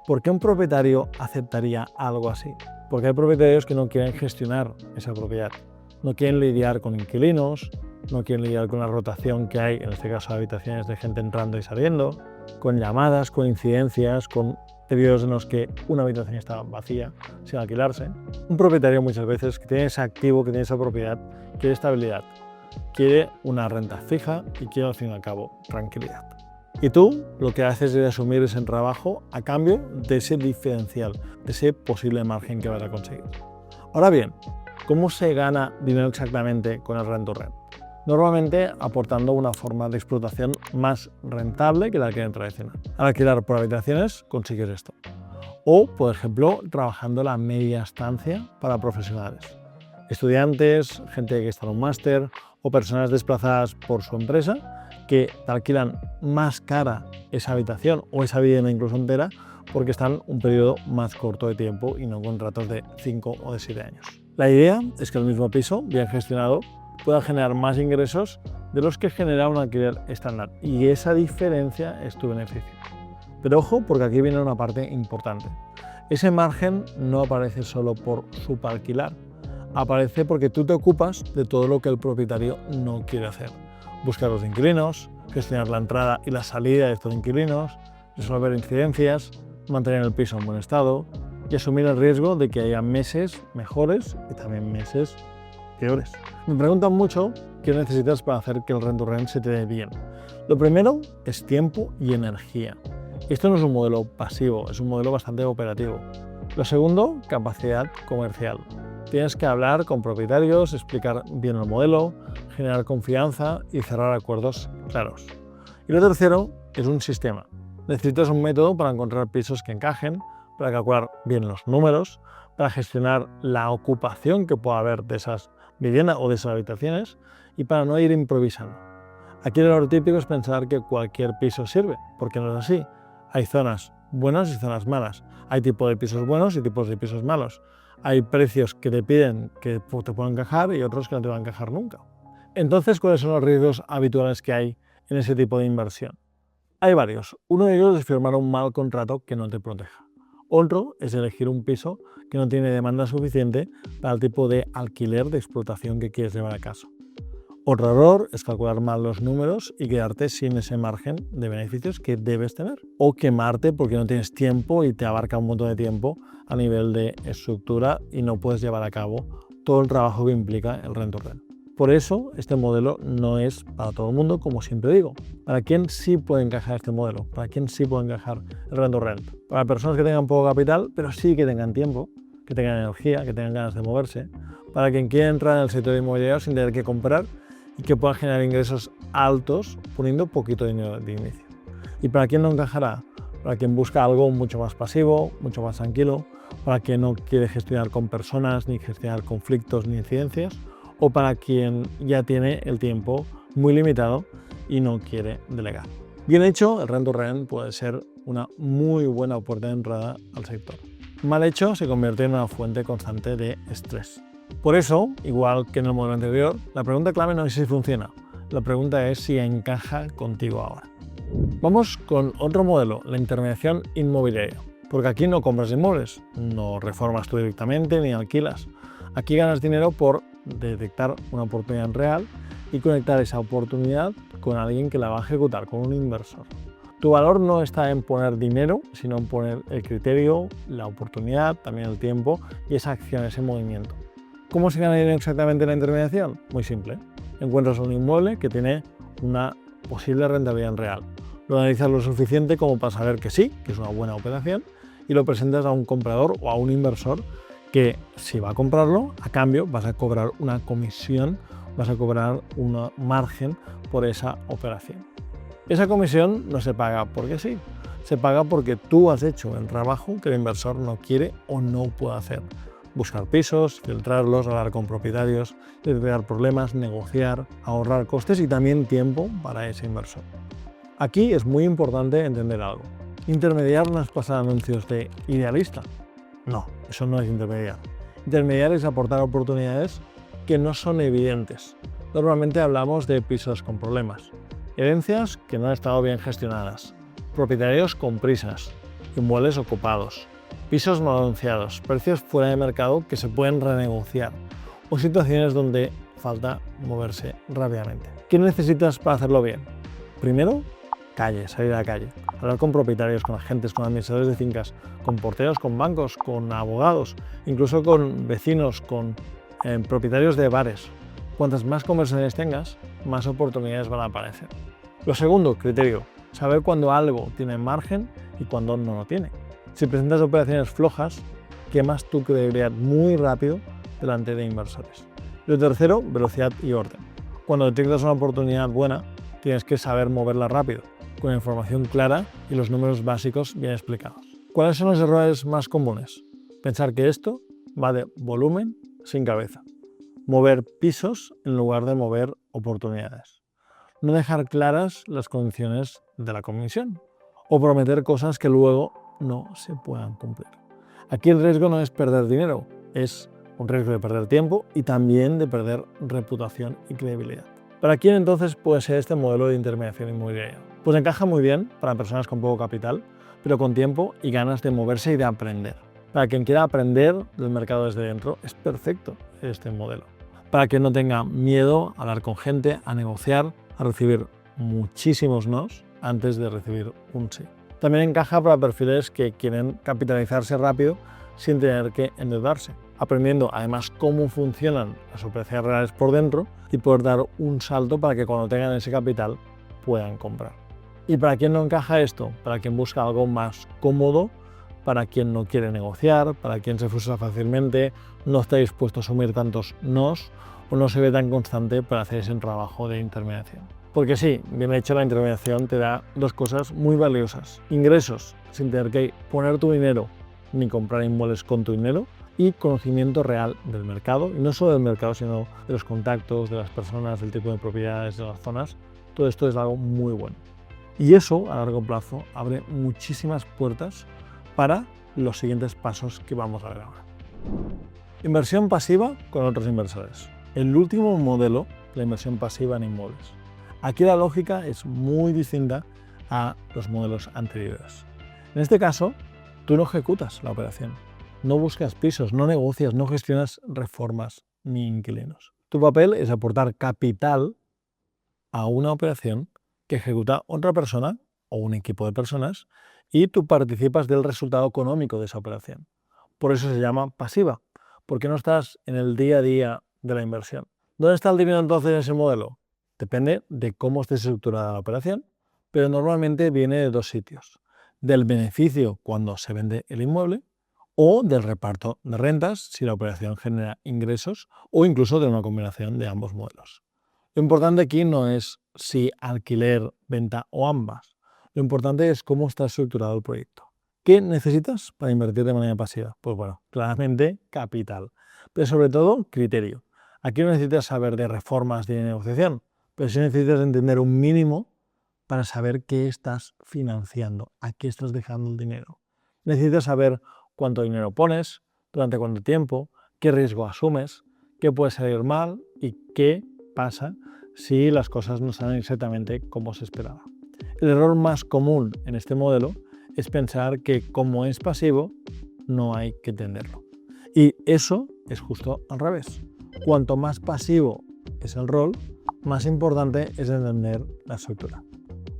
¿Por qué un propietario aceptaría algo así? Porque hay propietarios que no quieren gestionar esa propiedad, no quieren lidiar con inquilinos, no quieren lidiar con la rotación que hay, en este caso de habitaciones de gente entrando y saliendo, con llamadas, con incidencias, con periodos en los que una habitación está vacía, sin alquilarse. Un propietario muchas veces que tiene ese activo, que tiene esa propiedad, quiere estabilidad, quiere una renta fija y quiere al fin y al cabo tranquilidad. Y tú lo que haces es asumir ese trabajo a cambio de ese diferencial, de ese posible margen que vas a conseguir. Ahora bien, ¿cómo se gana dinero exactamente con el rent to rent? Normalmente aportando una forma de explotación más rentable que la alquiler tradicional. Al alquilar por habitaciones consigues esto. O, por ejemplo, trabajando la media estancia para profesionales. Estudiantes, gente que está en un máster o personas desplazadas por su empresa que te alquilan más cara esa habitación o esa vivienda incluso entera porque están un periodo más corto de tiempo y no contratos de 5 o de 7 años. La idea es que el mismo piso, bien gestionado, pueda generar más ingresos de los que genera un alquiler estándar y esa diferencia es tu beneficio. Pero ojo, porque aquí viene una parte importante. Ese margen no aparece solo por subalquilar, aparece porque tú te ocupas de todo lo que el propietario no quiere hacer. Buscar los inquilinos, gestionar la entrada y la salida de estos inquilinos, resolver incidencias, mantener el piso en buen estado y asumir el riesgo de que haya meses mejores y también meses peores. Me preguntan mucho qué necesitas para hacer que el rent to rent se te dé bien. Lo primero es tiempo y energía. Esto no es un modelo pasivo, es un modelo bastante operativo. Lo segundo, capacidad comercial. Tienes que hablar con propietarios, explicar bien el modelo, generar confianza y cerrar acuerdos claros. Y lo tercero es un sistema. Necesitas un método para encontrar pisos que encajen, para calcular bien los números, para gestionar la ocupación que pueda haber de esas viviendas o de esas habitaciones y para no ir improvisando. Aquí el error típico es pensar que cualquier piso sirve, porque no es así. Hay zonas buenas y zonas malas. Hay tipos de pisos buenos y tipos de pisos malos. Hay precios que te piden que te puedan encajar y otros que no te van a encajar nunca. Entonces, ¿cuáles son los riesgos habituales que hay en ese tipo de inversión? Hay varios. Uno de ellos es firmar un mal contrato que no te proteja. Otro es elegir un piso que no tiene demanda suficiente para el tipo de alquiler de explotación que quieres llevar a cabo. Otro error es calcular mal los números y quedarte sin ese margen de beneficios que debes tener. O quemarte porque no tienes tiempo y te abarca un montón de tiempo a nivel de estructura y no puedes llevar a cabo todo el trabajo que implica el rent to rent. Por eso este modelo no es para todo el mundo, como siempre digo. ¿Para quién sí puede encajar este modelo? ¿Para quién sí puede encajar el rent to rent? Para personas que tengan poco capital, pero sí que tengan tiempo, que tengan energía, que tengan ganas de moverse. Para quien quiera entrar en el sector inmobiliario sin tener que comprar y que pueda generar ingresos altos poniendo poquito dinero de inicio. ¿Y para quién no encajará? Para quien busca algo mucho más pasivo, mucho más tranquilo, para quien no quiere gestionar con personas, ni gestionar conflictos ni incidencias, o para quien ya tiene el tiempo muy limitado y no quiere delegar. Bien hecho, el rent to rent puede ser una muy buena puerta de entrada al sector. Mal hecho, se convierte en una fuente constante de estrés. Por eso, igual que en el modelo anterior, la pregunta clave no es si funciona, la pregunta es si encaja contigo ahora. Vamos con otro modelo, la intermediación inmobiliaria, porque aquí no compras inmuebles, no reformas tú directamente ni alquilas. Aquí ganas dinero por detectar una oportunidad real y conectar esa oportunidad con alguien que la va a ejecutar, con un inversor. Tu valor no está en poner dinero, sino en poner el criterio, la oportunidad, también el tiempo y esa acción, ese movimiento. ¿Cómo se gana dinero exactamente en la intermediación? Muy simple. Encuentras un inmueble que tiene una posible rentabilidad real. Lo analizas lo suficiente como para saber que sí, que es una buena operación, y lo presentas a un comprador o a un inversor que, si va a comprarlo, a cambio vas a cobrar una comisión, vas a cobrar un margen por esa operación. Esa comisión no se paga porque sí, Se paga porque tú has hecho el trabajo que el inversor no quiere o no puede hacer. Buscar pisos, filtrarlos, hablar con propietarios, detectar problemas, negociar, ahorrar costes y también tiempo para ese inversor. Aquí es muy importante entender algo. ¿Intermediar no es pasar anuncios de idealista? No, eso no es intermediar. Intermediar es aportar oportunidades que no son evidentes. Normalmente hablamos de pisos con problemas, herencias que no han estado bien gestionadas, propietarios con prisas, inmuebles ocupados, pisos no anunciados, precios fuera de mercado que se pueden renegociar o situaciones donde falta moverse rápidamente. ¿Qué necesitas para hacerlo bien? Primero, salir a la calle, hablar con propietarios, con agentes, con administradores de fincas, con porteros, con bancos, con abogados, incluso con vecinos, con propietarios de bares. Cuantas más conversaciones tengas, más oportunidades van a aparecer. Lo segundo, criterio, saber cuándo algo tiene margen y cuándo no lo tiene. Si presentas operaciones flojas, quemas tu credibilidad muy rápido delante de inversores. Lo tercero, velocidad y orden. Cuando detectas una oportunidad buena, tienes que saber moverla rápido, con información clara y los números básicos bien explicados. ¿Cuáles son los errores más comunes? Pensar que esto va de volumen sin cabeza. Mover pisos en lugar de mover oportunidades. No dejar claras las condiciones de la comisión o prometer cosas que luego no se puedan cumplir. Aquí el riesgo no es perder dinero, es un riesgo de perder tiempo y también de perder reputación y credibilidad. ¿Para quién entonces puede ser este modelo de intermediación inmobiliaria? Pues encaja muy bien para personas con poco capital, pero con tiempo y ganas de moverse y de aprender. Para quien quiera aprender del mercado desde dentro, es perfecto este modelo. Para quien no tenga miedo a hablar con gente, a negociar, a recibir muchísimos nos antes de recibir un sí. También encaja para perfiles que quieren capitalizarse rápido sin tener que endeudarse, aprendiendo además cómo funcionan las operaciones reales por dentro y poder dar un salto para que cuando tengan ese capital puedan comprar. ¿Y para quién no encaja esto? Para quien busca algo más cómodo, para quien no quiere negociar, para quien se frustra fácilmente, no está dispuesto a asumir tantos nos o no se ve tan constante para hacer ese trabajo de intermediación. Porque sí, bien hecho, la intermediación te da dos cosas muy valiosas. Ingresos, sin tener que poner tu dinero ni comprar inmuebles con tu dinero, y conocimiento real del mercado, y no solo del mercado, sino de los contactos, de las personas, del tipo de propiedades, de las zonas. Todo esto es algo muy bueno. Y eso, a largo plazo, abre muchísimas puertas para los siguientes pasos que vamos a ver ahora. Inversión pasiva con otros inversores. El último modelo, la inversión pasiva en inmuebles. Aquí la lógica es muy distinta a los modelos anteriores. En este caso, tú no ejecutas la operación, no buscas pisos, no negocias, no gestionas reformas ni inquilinos. Tu papel es aportar capital a una operación que ejecuta otra persona o un equipo de personas y tú participas del resultado económico de esa operación. Por eso se llama pasiva, porque no estás en el día a día de la inversión. ¿Dónde está el dinero entonces en ese modelo? Depende de cómo esté estructurada la operación, pero normalmente viene de dos sitios. Del beneficio cuando se vende el inmueble o del reparto de rentas si la operación genera ingresos o incluso de una combinación de ambos modelos. Lo importante aquí no es si alquiler, venta o ambas. Lo importante es cómo está estructurado el proyecto. ¿Qué necesitas para invertir de manera pasiva? Pues bueno, claramente capital, pero sobre todo criterio. Aquí no necesitas saber de reformas de negociación, pero sí necesitas entender un mínimo para saber qué estás financiando, a qué estás dejando el dinero. Necesitas saber cuánto dinero pones, durante cuánto tiempo, qué riesgo asumes, qué puede salir mal y qué pasa si las cosas no salen exactamente como se esperaba. El error más común en este modelo es pensar que como es pasivo, no hay que entenderlo. Y eso es justo al revés. Cuanto más pasivo es el rol, más importante es entender la estructura.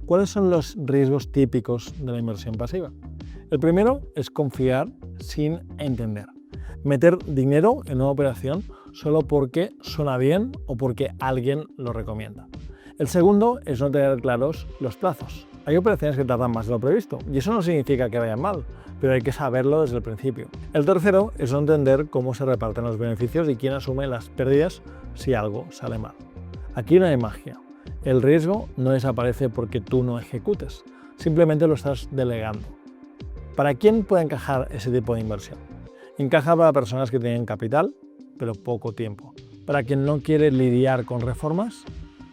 ¿Cuáles son los riesgos típicos de la inversión pasiva? El primero es confiar sin entender. Meter dinero en una operación solo porque suena bien o porque alguien lo recomienda. El segundo es no tener claros los plazos. Hay operaciones que tardan más de lo previsto y eso no significa que vayan mal, pero hay que saberlo desde el principio. El tercero es no entender cómo se reparten los beneficios y quién asume las pérdidas si algo sale mal. Aquí no hay magia. El riesgo no desaparece porque tú no ejecutes, simplemente lo estás delegando. ¿Para quién puede encajar ese tipo de inversión? Encaja para personas que tienen capital, pero poco tiempo. Para quien no quiere lidiar con reformas,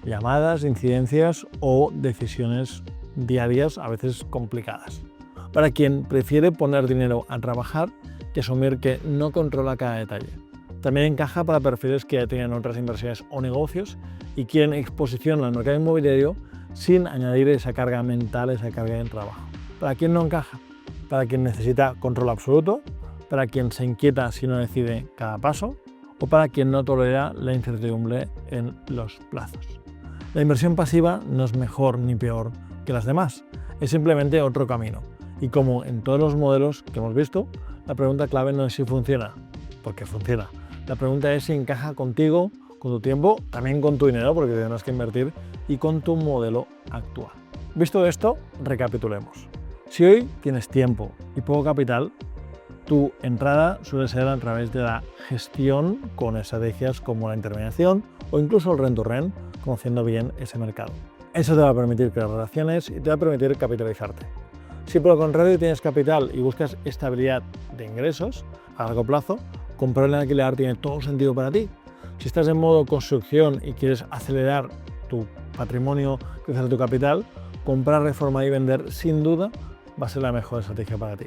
llamadas, incidencias o decisiones diarias a veces complicadas. Para quien prefiere poner dinero a trabajar que asumir que no controla cada detalle. También encaja para perfiles que ya tienen otras inversiones o negocios y quieren exposición al mercado inmobiliario sin añadir esa carga mental, esa carga de trabajo. ¿Para quién no encaja? Para quien necesita control absoluto, para quien se inquieta si no decide cada paso o para quien no tolera la incertidumbre en los plazos. La inversión pasiva no es mejor ni peor que las demás, es simplemente otro camino. Y como en todos los modelos que hemos visto, la pregunta clave no es si funciona, porque funciona. La pregunta es si encaja contigo, con tu tiempo, también con tu dinero, porque tendrás que invertir, y con tu modelo actual. Visto esto, recapitulemos. Si hoy tienes tiempo y poco capital, tu entrada suele ser a través de la gestión con estrategias como la intermediación o incluso el rent-to-rent, conociendo bien ese mercado. Eso te va a permitir crear relaciones y te va a permitir capitalizarte. Si por el contrario tienes capital y buscas estabilidad de ingresos a largo plazo, comprar en alquiler tiene todo sentido para ti. Si estás en modo construcción y quieres acelerar tu patrimonio, crecer tu capital, comprar, reformar y vender sin duda va a ser la mejor estrategia para ti.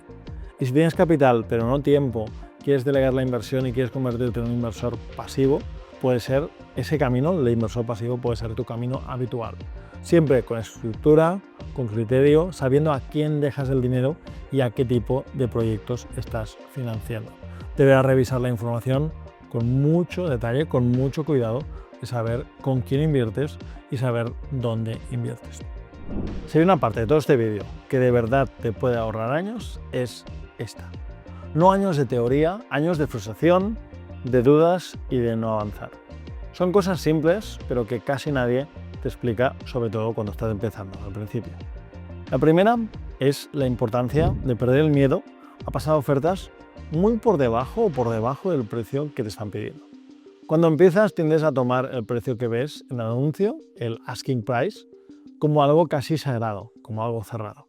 Y si tienes capital pero no tiempo, quieres delegar la inversión y quieres convertirte en un inversor pasivo, puede ser ese camino, el inversor pasivo puede ser tu camino habitual. Siempre con estructura, con criterio, sabiendo a quién dejas el dinero y a qué tipo de proyectos estás financiando. Deberás revisar la información con mucho detalle, con mucho cuidado, de saber con quién inviertes y saber dónde inviertes. Si hay una parte de todo este vídeo que de verdad te puede ahorrar años, es esta. No años de teoría, años de frustración, de dudas y de no avanzar. Son cosas simples, pero que casi nadie te explica, sobre todo cuando estás empezando al principio. La primera es la importancia de perder el miedo a pasar ofertas muy por debajo o por debajo del precio que te están pidiendo. Cuando empiezas tiendes a tomar el precio que ves en el anuncio, el asking price, como algo casi sagrado, como algo cerrado.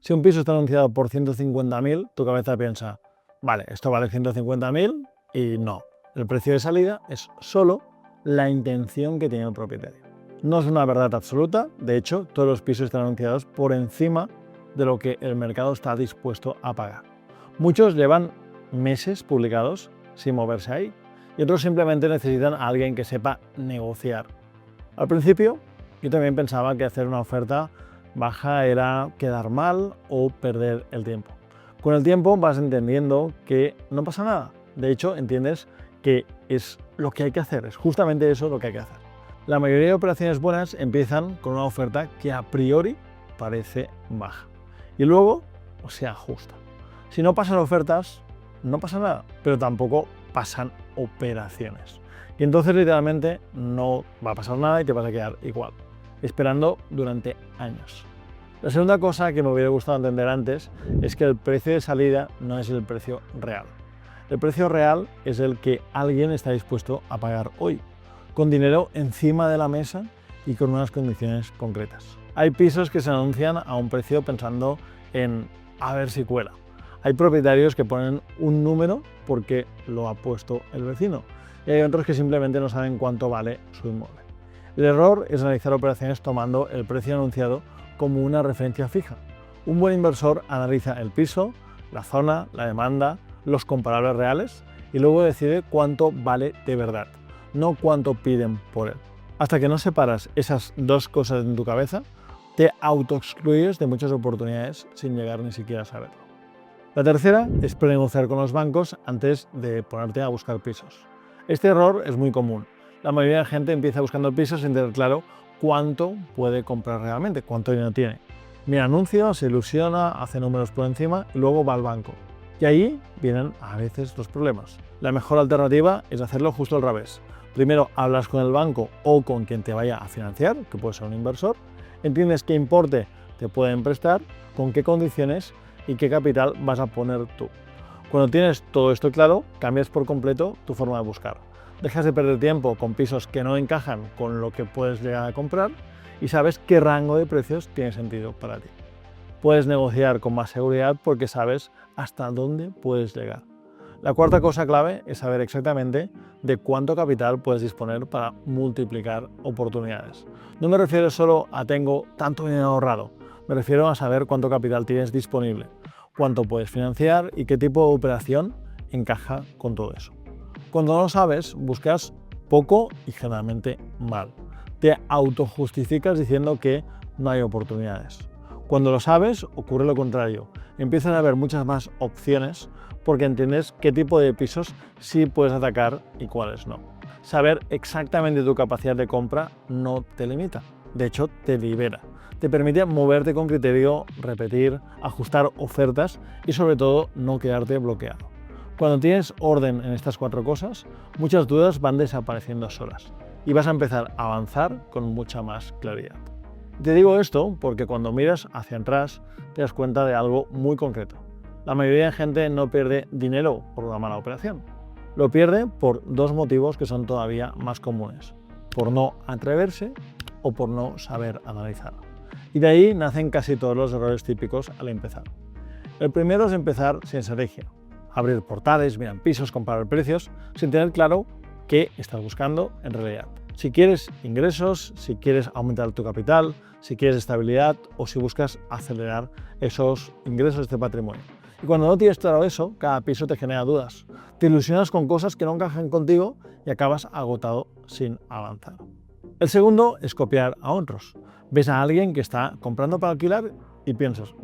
Si un piso está anunciado por 150.000, tu cabeza piensa, vale, esto vale 150.000 y no. El precio de salida es solo la intención que tiene el propietario. No es una verdad absoluta, de hecho, todos los pisos están anunciados por encima de lo que el mercado está dispuesto a pagar. Muchos llevan meses publicados sin moverse ahí y otros simplemente necesitan a alguien que sepa negociar. Al principio, yo también pensaba que hacer una oferta baja era quedar mal o perder el tiempo. Con el tiempo vas entendiendo que no pasa nada. De hecho, entiendes que es lo que hay que hacer, es justamente eso lo que hay que hacer. La mayoría de operaciones buenas empiezan con una oferta que a priori parece baja y luego se ajusta. Si no pasan ofertas, no pasa nada, pero tampoco pasan operaciones. Y entonces literalmente no va a pasar nada y te vas a quedar igual, esperando durante años. La segunda cosa que me hubiera gustado entender antes es que el precio de salida no es el precio real. El precio real es el que alguien está dispuesto a pagar hoy, con dinero encima de la mesa y con unas condiciones concretas. Hay pisos que se anuncian a un precio pensando en a ver si cuela. Hay propietarios que ponen un número porque lo ha puesto el vecino y hay otros que simplemente no saben cuánto vale su inmueble. El error es analizar operaciones tomando el precio anunciado como una referencia fija. Un buen inversor analiza el piso, la zona, la demanda, los comparables reales y luego decide cuánto vale de verdad, no cuánto piden por él. Hasta que no separas esas dos cosas en tu cabeza, te autoexcluyes de muchas oportunidades sin llegar ni siquiera a saberlo. La tercera es prenegociar con los bancos antes de ponerte a buscar pisos. Este error es muy común. La mayoría de la gente empieza buscando pisos sin tener claro cuánto puede comprar realmente, cuánto dinero tiene. Mira anuncios, se ilusiona, hace números por encima y luego va al banco. Y ahí vienen a veces los problemas. La mejor alternativa es hacerlo justo al revés. Primero hablas con el banco o con quien te vaya a financiar, que puede ser un inversor, entiendes qué importe te pueden prestar, con qué condiciones y qué capital vas a poner tú. Cuando tienes todo esto claro, cambias por completo tu forma de buscar. Dejas de perder tiempo con pisos que no encajan con lo que puedes llegar a comprar y sabes qué rango de precios tiene sentido para ti. Puedes negociar con más seguridad porque sabes hasta dónde puedes llegar. La cuarta cosa clave es saber exactamente de cuánto capital puedes disponer para multiplicar oportunidades. No me refiero solo a tengo tanto dinero ahorrado, me refiero a saber cuánto capital tienes disponible, cuánto puedes financiar y qué tipo de operación encaja con todo eso. Cuando no lo sabes, buscas poco y generalmente mal. Te autojustificas diciendo que no hay oportunidades. Cuando lo sabes, ocurre lo contrario. Empiezan a haber muchas más opciones porque entiendes qué tipo de pisos sí puedes atacar y cuáles no. Saber exactamente tu capacidad de compra no te limita, de hecho te libera. Te permite moverte con criterio, repetir, ajustar ofertas y sobre todo no quedarte bloqueado. Cuando tienes orden en estas cuatro cosas, muchas dudas van desapareciendo solas y vas a empezar a avanzar con mucha más claridad. Te digo esto porque cuando miras hacia atrás te das cuenta de algo muy concreto. La mayoría de gente no pierde dinero por una mala operación. Lo pierde por dos motivos que son todavía más comunes. Por no atreverse o por no saber analizar. Y de ahí nacen casi todos los errores típicos al empezar. El primero es empezar sin estrategia. Abrir portales, mirar pisos, comparar precios, sin tener claro qué estás buscando en realidad. Si quieres ingresos, si quieres aumentar tu capital, si quieres estabilidad o si buscas acelerar esos ingresos de patrimonio. Y cuando no tienes claro eso, cada piso te genera dudas. Te ilusionas con cosas que no encajan contigo y acabas agotado sin avanzar. El segundo es copiar a otros. Ves a alguien que está comprando para alquilar y piensas,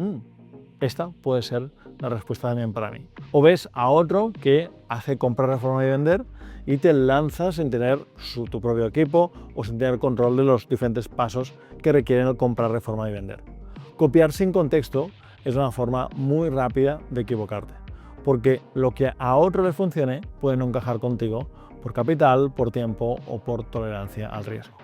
esta puede ser la respuesta también para mí. O ves a otro que hace comprar, reforma y vender y te lanzas sin tener tu propio equipo o sin tener control de los diferentes pasos que requieren el comprar, reforma y vender. Copiar sin contexto es una forma muy rápida de equivocarte, porque lo que a otro le funcione puede no encajar contigo por capital, por tiempo o por tolerancia al riesgo.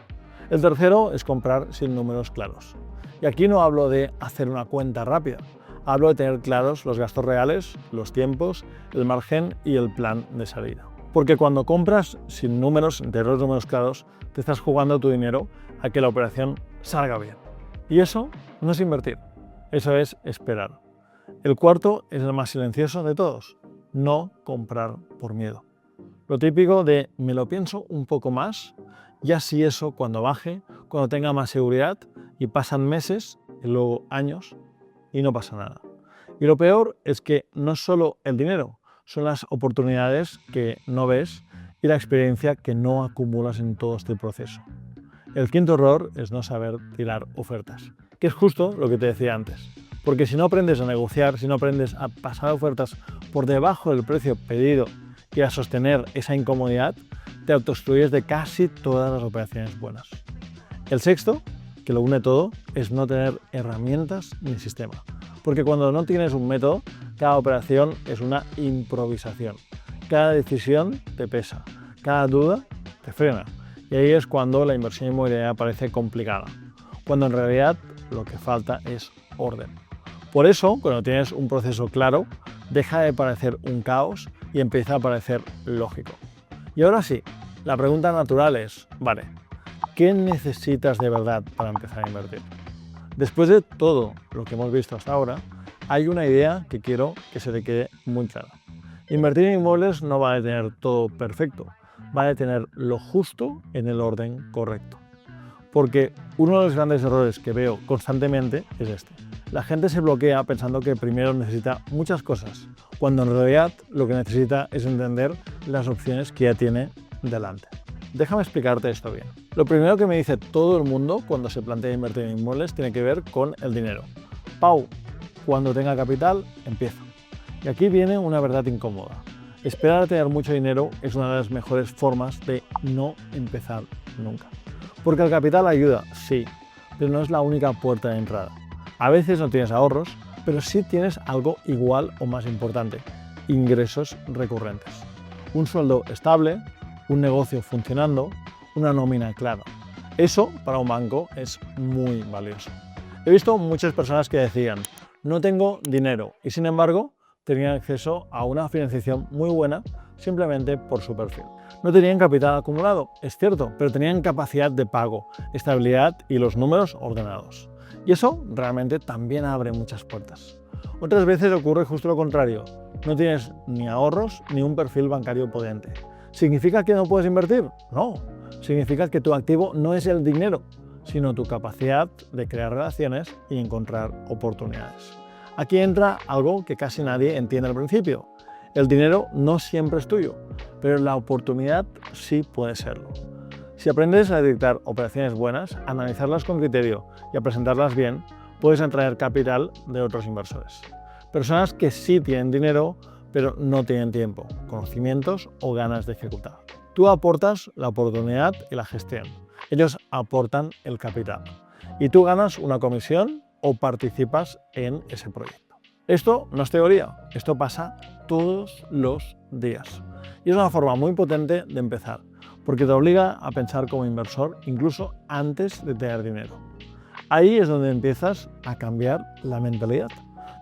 El tercero es comprar sin números claros. Y aquí no hablo de hacer una cuenta rápida, hablo de tener claros los gastos reales, los tiempos, el margen y el plan de salida. Porque cuando compras sin números, sin tener los números claros, te estás jugando tu dinero a que la operación salga bien. Y eso no es invertir. Eso es esperar. El cuarto es el más silencioso de todos, no comprar por miedo. Lo típico de me lo pienso un poco más, y así eso cuando baje, cuando tenga más seguridad y pasan meses y luego años y no pasa nada. Y lo peor es que no es solo el dinero, son las oportunidades que no ves y la experiencia que no acumulas en todo este proceso. El quinto error es no saber tirar ofertas, que es justo lo que te decía antes. Porque si no aprendes a negociar, si no aprendes a pasar ofertas por debajo del precio pedido y a sostener esa incomodidad, te autoexcluyes de casi todas las operaciones buenas. El sexto, que lo une todo, es no tener herramientas ni sistema. Porque cuando no tienes un método, cada operación es una improvisación. Cada decisión te pesa, cada duda te frena. Y ahí es cuando la inversión inmobiliaria parece complicada, cuando en realidad lo que falta es orden. Por eso, cuando tienes un proceso claro, deja de parecer un caos y empieza a parecer lógico. Y ahora sí, la pregunta natural es, vale, ¿qué necesitas de verdad para empezar a invertir? Después de todo lo que hemos visto hasta ahora, hay una idea que quiero que se te quede muy clara. Invertir en inmuebles no va a tener todo perfecto, va a tener lo justo en el orden correcto. Porque uno de los grandes errores que veo constantemente es este. La gente se bloquea pensando que primero necesita muchas cosas, cuando en realidad lo que necesita es entender las opciones que ya tiene delante. Déjame explicarte esto bien. Lo primero que me dice todo el mundo cuando se plantea invertir en inmuebles tiene que ver con el dinero. Pau, cuando tenga capital, empiezo. Y aquí viene una verdad incómoda. Esperar a tener mucho dinero es una de las mejores formas de no empezar nunca. Porque el capital ayuda, sí, pero no es la única puerta de entrada. A veces no tienes ahorros, pero sí tienes algo igual o más importante, ingresos recurrentes. Un sueldo estable, un negocio funcionando, una nómina clara. Eso para un banco es muy valioso. He visto muchas personas que decían, no tengo dinero y sin embargo tenían acceso a una financiación muy buena simplemente por su perfil. No tenían capital acumulado, es cierto, pero tenían capacidad de pago, estabilidad y los números ordenados. Y eso realmente también abre muchas puertas. Otras veces ocurre justo lo contrario. No tienes ni ahorros ni un perfil bancario potente. ¿Significa que no puedes invertir? No. Significa que tu activo no es el dinero, sino tu capacidad de crear relaciones y encontrar oportunidades. Aquí entra algo que casi nadie entiende al principio. El dinero no siempre es tuyo, pero la oportunidad sí puede serlo. Si aprendes a detectar operaciones buenas, a analizarlas con criterio y a presentarlas bien, puedes atraer capital de otros inversores. Personas que sí tienen dinero, pero no tienen tiempo, conocimientos o ganas de ejecutar. Tú aportas la oportunidad y la gestión. Ellos aportan el capital. Y tú ganas una comisión o participas en ese proyecto. Esto no es teoría, esto pasa todos los días. Y es una forma muy potente de empezar, porque te obliga a pensar como inversor incluso antes de tener dinero. Ahí es donde empiezas a cambiar la mentalidad.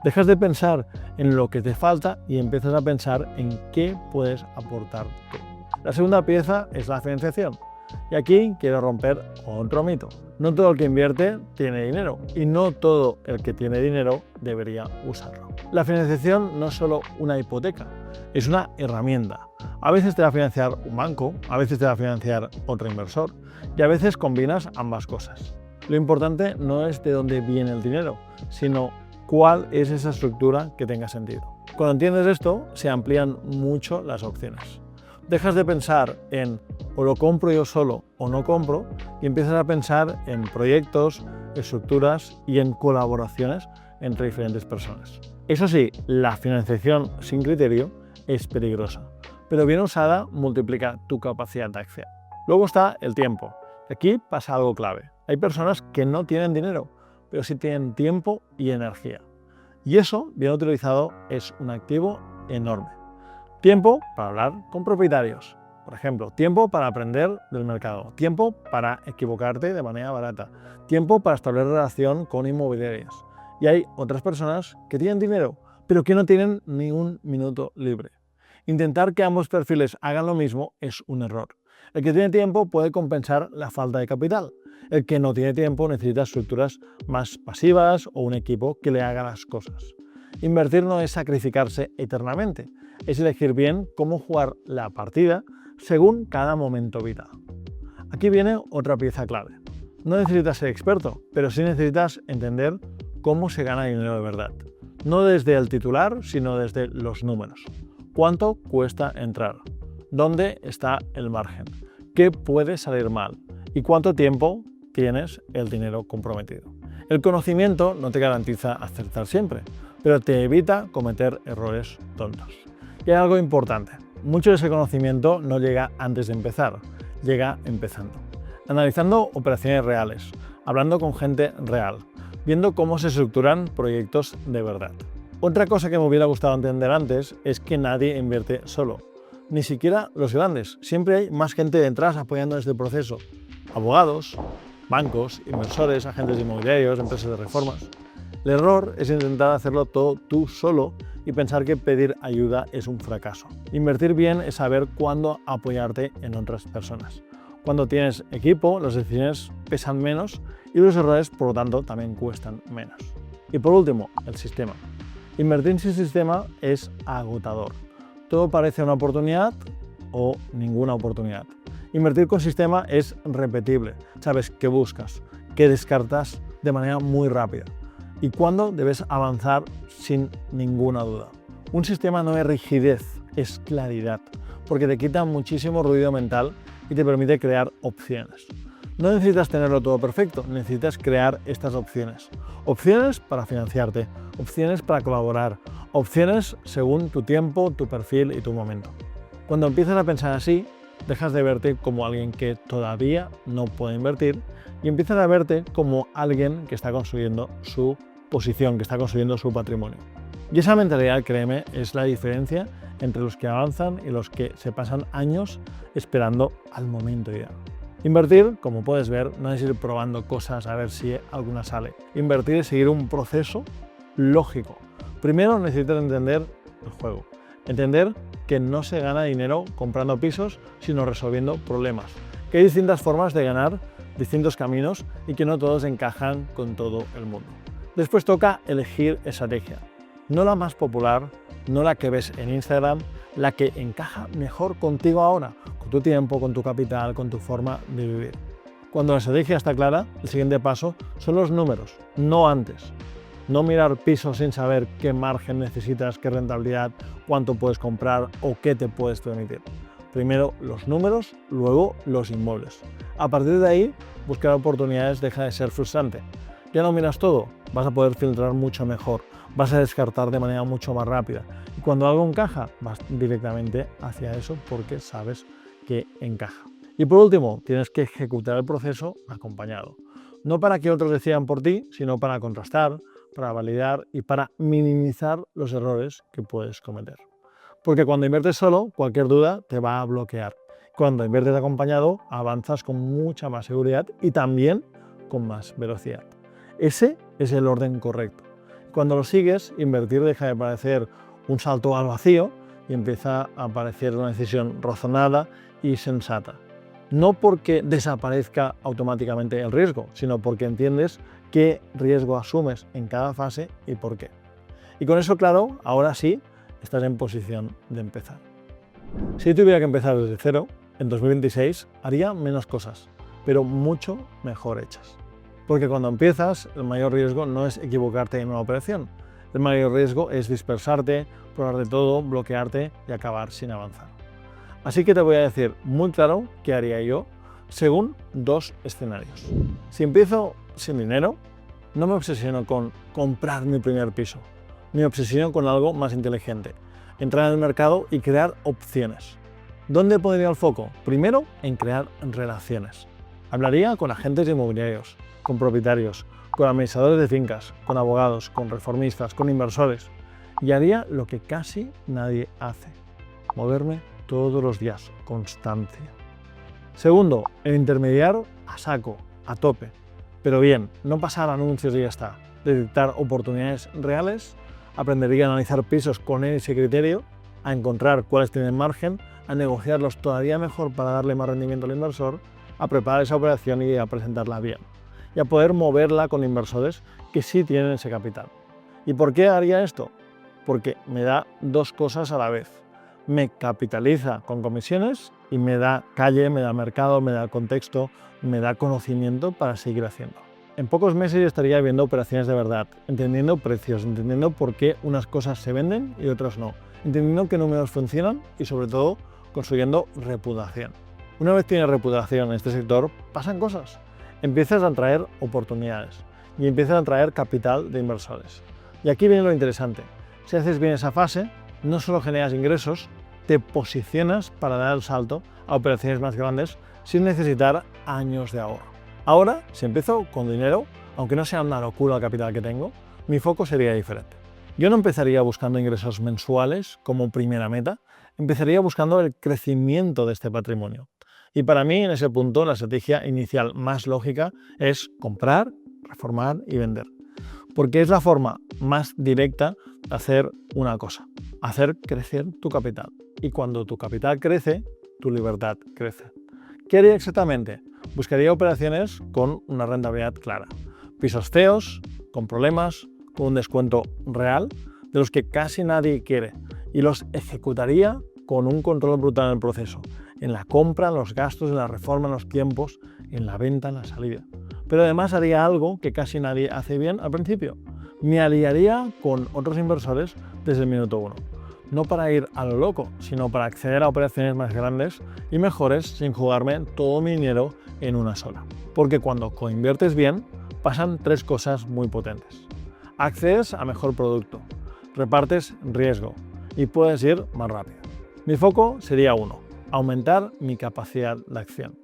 Dejas de pensar en lo que te falta y empiezas a pensar en qué puedes aportar tú. La segunda pieza es la financiación. Y aquí quiero romper otro mito. No todo el que invierte tiene dinero y no todo el que tiene dinero debería usarlo. La financiación no es solo una hipoteca, es una herramienta. A veces te va a financiar un banco, a veces te va a financiar otro inversor y a veces combinas ambas cosas. Lo importante no es de dónde viene el dinero, sino cuál es esa estructura que tenga sentido. Cuando entiendes esto, se amplían mucho las opciones. Dejas de pensar en o lo compro yo solo o no compro y empiezas a pensar en proyectos, estructuras y en colaboraciones entre diferentes personas. Eso sí, la financiación sin criterio es peligrosa, pero bien usada multiplica tu capacidad de acción. Luego está el tiempo. Aquí pasa algo clave. Hay personas que no tienen dinero, pero sí tienen tiempo y energía. Y eso, bien utilizado, es un activo enorme. Tiempo para hablar con propietarios, por ejemplo, tiempo para aprender del mercado, tiempo para equivocarte de manera barata, tiempo para establecer relación con inmobiliarias. Y hay otras personas que tienen dinero, pero que no tienen ni un minuto libre. Intentar que ambos perfiles hagan lo mismo es un error. El que tiene tiempo puede compensar la falta de capital. El que no tiene tiempo necesita estructuras más pasivas o un equipo que le haga las cosas. Invertir no es sacrificarse eternamente, es elegir bien cómo jugar la partida según cada momento vital. Aquí viene otra pieza clave. No necesitas ser experto, pero sí necesitas entender cómo se gana dinero de verdad. No desde el titular, sino desde los números. ¿Cuánto cuesta entrar? ¿Dónde está el margen? ¿Qué puede salir mal? ¿Y cuánto tiempo tienes el dinero comprometido? El conocimiento no te garantiza acertar siempre, pero te evita cometer errores tontos. Y hay algo importante. Mucho de ese conocimiento no llega antes de empezar, llega empezando. Analizando operaciones reales, hablando con gente real, viendo cómo se estructuran proyectos de verdad. Otra cosa que me hubiera gustado entender antes es que nadie invierte solo, ni siquiera los grandes. Siempre hay más gente detrás apoyando este proceso. Abogados, bancos, inversores, agentes inmobiliarios, empresas de reformas. El error es intentar hacerlo todo tú solo y pensar que pedir ayuda es un fracaso. Invertir bien es saber cuándo apoyarte en otras personas. Cuando tienes equipo, las decisiones pesan menos y los errores, por lo tanto, también cuestan menos. Y por último, el sistema. Invertir sin sistema es agotador. Todo parece una oportunidad o ninguna oportunidad. Invertir con sistema es repetible. Sabes qué buscas, qué descartas de manera muy rápida y cuándo debes avanzar sin ninguna duda. Un sistema no es rigidez, es claridad, porque te quita muchísimo ruido mental y te permite crear opciones. No necesitas tenerlo todo perfecto, necesitas crear estas opciones. Opciones para financiarte, opciones para colaborar, opciones según tu tiempo, tu perfil y tu momento. Cuando empiezas a pensar así, dejas de verte como alguien que todavía no puede invertir y empiezas a verte como alguien que está construyendo su posición, que está construyendo su patrimonio. Y esa mentalidad, créeme, es la diferencia entre los que avanzan y los que se pasan años esperando al momento ideal. Invertir, como puedes ver, no es ir probando cosas a ver si alguna sale. Invertir es seguir un proceso lógico. Primero necesitas entender el juego, entender que no se gana dinero comprando pisos, sino resolviendo problemas. Que hay distintas formas de ganar distintos caminos y que no todos encajan con todo el mundo. Después toca elegir estrategia, no la más popular, no la que ves en Instagram, la que encaja mejor contigo ahora, con tu tiempo, con tu capital, con tu forma de vivir. Cuando la estrategia está clara, el siguiente paso son los números, no antes. No mirar pisos sin saber qué margen necesitas, qué rentabilidad, cuánto puedes comprar o qué te puedes permitir. Primero los números, luego los inmuebles. A partir de ahí, buscar oportunidades deja de ser frustrante. Ya no miras todo, vas a poder filtrar mucho mejor, vas a descartar de manera mucho más rápida. Y cuando algo encaja, vas directamente hacia eso porque sabes que encaja. Y por último, tienes que ejecutar el proceso acompañado. No para que otros decidan por ti, sino para contrastar, para validar y para minimizar los errores que puedes cometer. Porque cuando inviertes solo, cualquier duda te va a bloquear. Cuando inviertes acompañado, avanzas con mucha más seguridad y también con más velocidad. Ese es el orden correcto. Cuando lo sigues, invertir deja de parecer un salto al vacío y empieza a parecer una decisión razonada y sensata. No porque desaparezca automáticamente el riesgo, sino porque entiendes qué riesgo asumes en cada fase y por qué. Y con eso claro, ahora sí, estás en posición de empezar. Si tuviera que empezar desde cero, en 2026 haría menos cosas, pero mucho mejor hechas. Porque cuando empiezas, el mayor riesgo no es equivocarte en una operación. El mayor riesgo es dispersarte, probar de todo, bloquearte y acabar sin avanzar. Así que te voy a decir muy claro qué haría yo según dos escenarios. Si empiezo sin dinero, no me obsesiono con comprar mi primer piso. Me obsesiono con algo más inteligente. Entrar en el mercado y crear opciones. ¿Dónde pondría el foco? Primero, en crear relaciones. Hablaría con agentes inmobiliarios, con propietarios, con administradores de fincas, con abogados, con reformistas, con inversores. Y haría lo que casi nadie hace. Moverme todos los días, constancia. Segundo, el intermediar a saco, a tope. Pero bien, no pasar anuncios y ya está. Detectar oportunidades reales, aprendería a analizar pisos con ese criterio, a encontrar cuáles tienen margen, a negociarlos todavía mejor para darle más rendimiento al inversor, a preparar esa operación y a presentarla bien. Y a poder moverla con inversores que sí tienen ese capital. ¿Y por qué haría esto? Porque me da dos cosas a la vez. Me capitaliza con comisiones y me da calle, me da mercado, me da contexto, me da conocimiento para seguir haciendo. En pocos meses ya estaría viendo operaciones de verdad, entendiendo precios, entendiendo por qué unas cosas se venden y otras no, entendiendo qué números funcionan y sobre todo construyendo reputación. Una vez tienes reputación en este sector, pasan cosas. Empiezas a atraer oportunidades y empiezas a atraer capital de inversores. Y aquí viene lo interesante. Si haces bien esa fase, no solo generas ingresos, te posicionas para dar el salto a operaciones más grandes sin necesitar años de ahorro. Ahora, si empiezo con dinero, aunque no sea una locura el capital que tengo, mi foco sería diferente. Yo no empezaría buscando ingresos mensuales como primera meta, empezaría buscando el crecimiento de este patrimonio. Y para mí, en ese punto, la estrategia inicial más lógica es comprar, reformar y vender. Porque es la forma más directa de hacer una cosa, hacer crecer tu capital. Y cuando tu capital crece, tu libertad crece. ¿Qué haría exactamente? Buscaría operaciones con una rentabilidad clara. Pisos feos, con problemas, con un descuento real, de los que casi nadie quiere. Y los ejecutaría con un control brutal en el proceso. En la compra, en los gastos, en la reforma, en los tiempos, en la venta, en la salida. Pero además haría algo que casi nadie hace bien al principio. Me aliaría con otros inversores desde el minuto uno. No para ir a lo loco, sino para acceder a operaciones más grandes y mejores sin jugarme todo mi dinero en una sola. Porque cuando coinviertes bien, pasan tres cosas muy potentes. Accedes a mejor producto, repartes riesgo y puedes ir más rápido. Mi foco sería uno, aumentar mi capacidad de acción.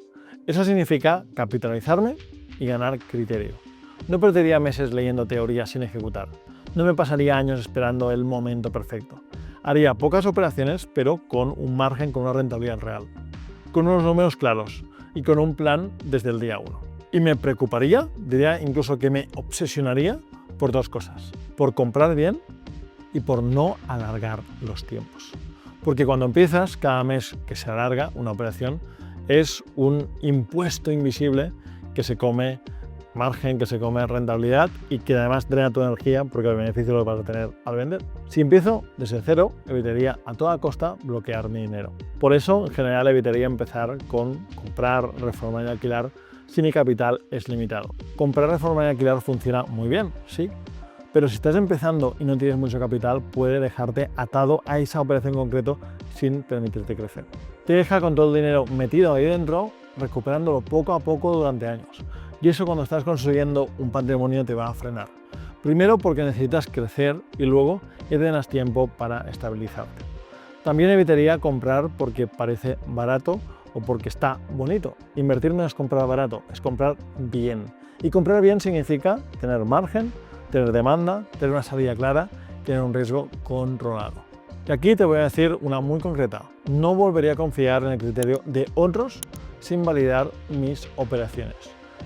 Eso significa capitalizarme y ganar criterio. No perdería meses leyendo teorías sin ejecutar. No me pasaría años esperando el momento perfecto. Haría pocas operaciones, pero con un margen, con una rentabilidad real, con unos números claros y con un plan desde el día 1. Y me preocuparía, diría incluso que me obsesionaría por dos cosas, por comprar bien y por no alargar los tiempos. Porque cuando empiezas, cada mes que se alarga una operación es un impuesto invisible que se come margen, que se come rentabilidad y que además drena tu energía porque el beneficio lo vas a tener al vender. Si empiezo desde cero, evitaría a toda costa bloquear mi dinero. Por eso, en general, evitaría empezar con comprar, reformar y alquilar si mi capital es limitado. Comprar, reformar y alquilar funciona muy bien, sí, pero si estás empezando y no tienes mucho capital, puede dejarte atado a esa operación en concreto sin permitirte crecer. Te deja con todo el dinero metido ahí dentro, recuperándolo poco a poco durante años. Y eso cuando estás construyendo un patrimonio te va a frenar. Primero porque necesitas crecer y luego ya tienes tiempo para estabilizarte. También evitaría comprar porque parece barato o porque está bonito. Invertir no es comprar barato, es comprar bien. Y comprar bien significa tener margen, tener demanda, tener una salida clara, tener un riesgo controlado. Y aquí te voy a decir una muy concreta. No volvería a confiar en el criterio de otros sin validar mis operaciones.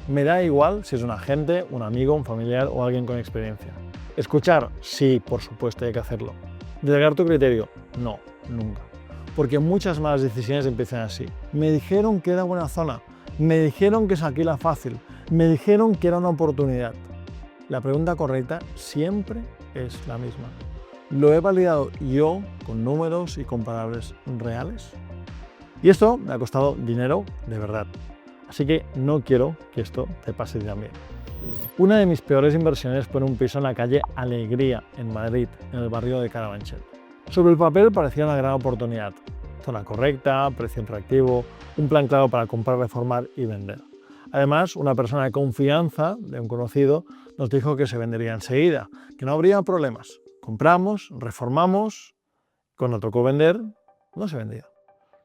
Me da igual si es un agente, un amigo, un familiar o alguien con experiencia. Escuchar, sí, por supuesto, hay que hacerlo. Delegar tu criterio, no, nunca. Porque muchas malas decisiones empiezan así. Me dijeron que era buena zona, me dijeron que es aquí la fácil, me dijeron que era una oportunidad. La pregunta correcta siempre es la misma. ¿Lo he validado yo con números y comparables reales? Y esto me ha costado dinero de verdad. Así que no quiero que esto te pase también. Una de mis peores inversiones fue en un piso en la calle Alegría, en Madrid, en el barrio de Carabanchel. Sobre el papel parecía una gran oportunidad. Zona correcta, precio atractivo, un plan claro para comprar, reformar y vender. Además, una persona de confianza de un conocido nos dijo que se vendería enseguida, que no habría problemas. Compramos, reformamos, cuando tocó vender, no se vendía.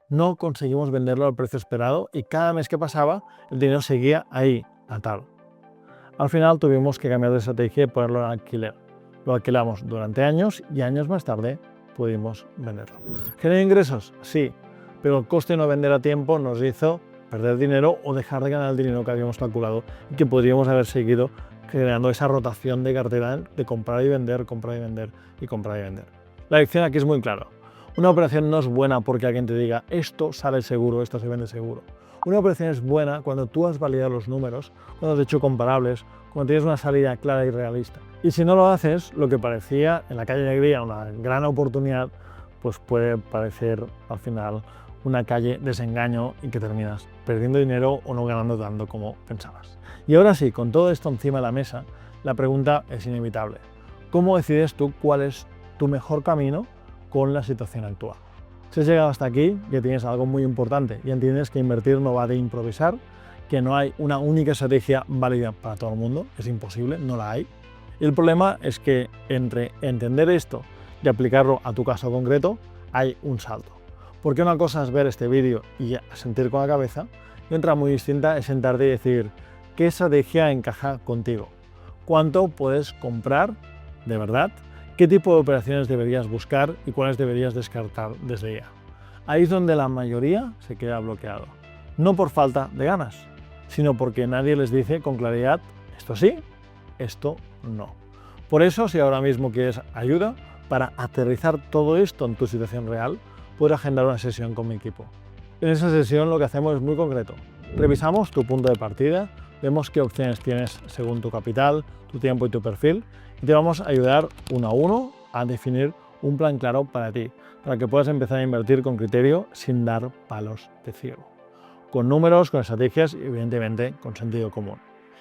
No conseguimos venderlo al precio esperado y cada mes que pasaba el dinero seguía ahí, atado. Al final tuvimos que cambiar de estrategia y ponerlo en alquiler. Lo alquilamos durante años y años más tarde pudimos venderlo. ¿Genera ingresos? Sí, pero el coste de no vender a tiempo nos hizo perder dinero o dejar de ganar el dinero que habíamos calculado y que podríamos haber seguido generando esa rotación de cartera de comprar y vender, comprar y vender y comprar y vender. La lección aquí es muy clara. Una operación no es buena porque alguien te diga esto sale seguro, esto se vende seguro. Una operación es buena cuando tú has validado los números, cuando has hecho comparables, cuando tienes una salida clara y realista. Y si no lo haces, lo que parecía en la calle Alegría una gran oportunidad, pues puede parecer al final una calle desengaño y que terminas perdiendo dinero o no ganando tanto como pensabas. Y ahora sí, con todo esto encima de la mesa, la pregunta es inevitable. ¿Cómo decides tú cuál es tu mejor camino con la situación actual? Si has llegado hasta aquí, ya tienes algo muy importante y entiendes que invertir no va de improvisar, que no hay una única estrategia válida para todo el mundo, es imposible, no la hay. Y el problema es que entre entender esto y aplicarlo a tu caso concreto, hay un salto. Porque una cosa es ver este vídeo y sentir con la cabeza, y otra muy distinta es sentarte y decir qué estrategia encaja contigo, cuánto puedes comprar de verdad, qué tipo de operaciones deberías buscar y cuáles deberías descartar desde ya. Ahí es donde la mayoría se queda bloqueado. No por falta de ganas, sino porque nadie les dice con claridad esto sí, esto no. Por eso, si ahora mismo quieres ayuda para aterrizar todo esto en tu situación real, puedo agendar una sesión con mi equipo. En esa sesión lo que hacemos es muy concreto. Revisamos tu punto de partida, vemos qué opciones tienes según tu capital, tu tiempo y tu perfil, y te vamos a ayudar uno a uno a definir un plan claro para ti, para que puedas empezar a invertir con criterio sin dar palos de ciego. Con números, con estrategias y evidentemente con sentido común.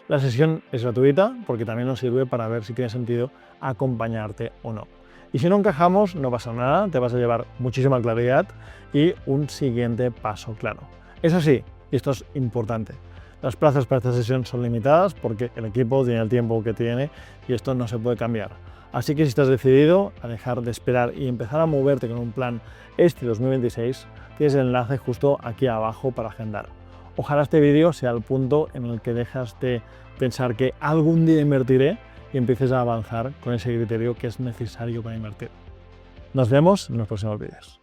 La sesión es gratuita porque también nos sirve para ver si tiene sentido acompañarte o no. Y si no encajamos, no pasa nada, te vas a llevar muchísima claridad y un siguiente paso claro. Eso sí, y esto es importante, las plazas para esta sesión son limitadas porque el equipo tiene el tiempo que tiene y esto no se puede cambiar. Así que si estás decidido a dejar de esperar y empezar a moverte con un plan este 2026, tienes el enlace justo aquí abajo para agendar. Ojalá este vídeo sea el punto en el que dejas de pensar que algún día invertiré y empieces a avanzar con ese criterio que es necesario para invertir. Nos vemos en los próximos vídeos.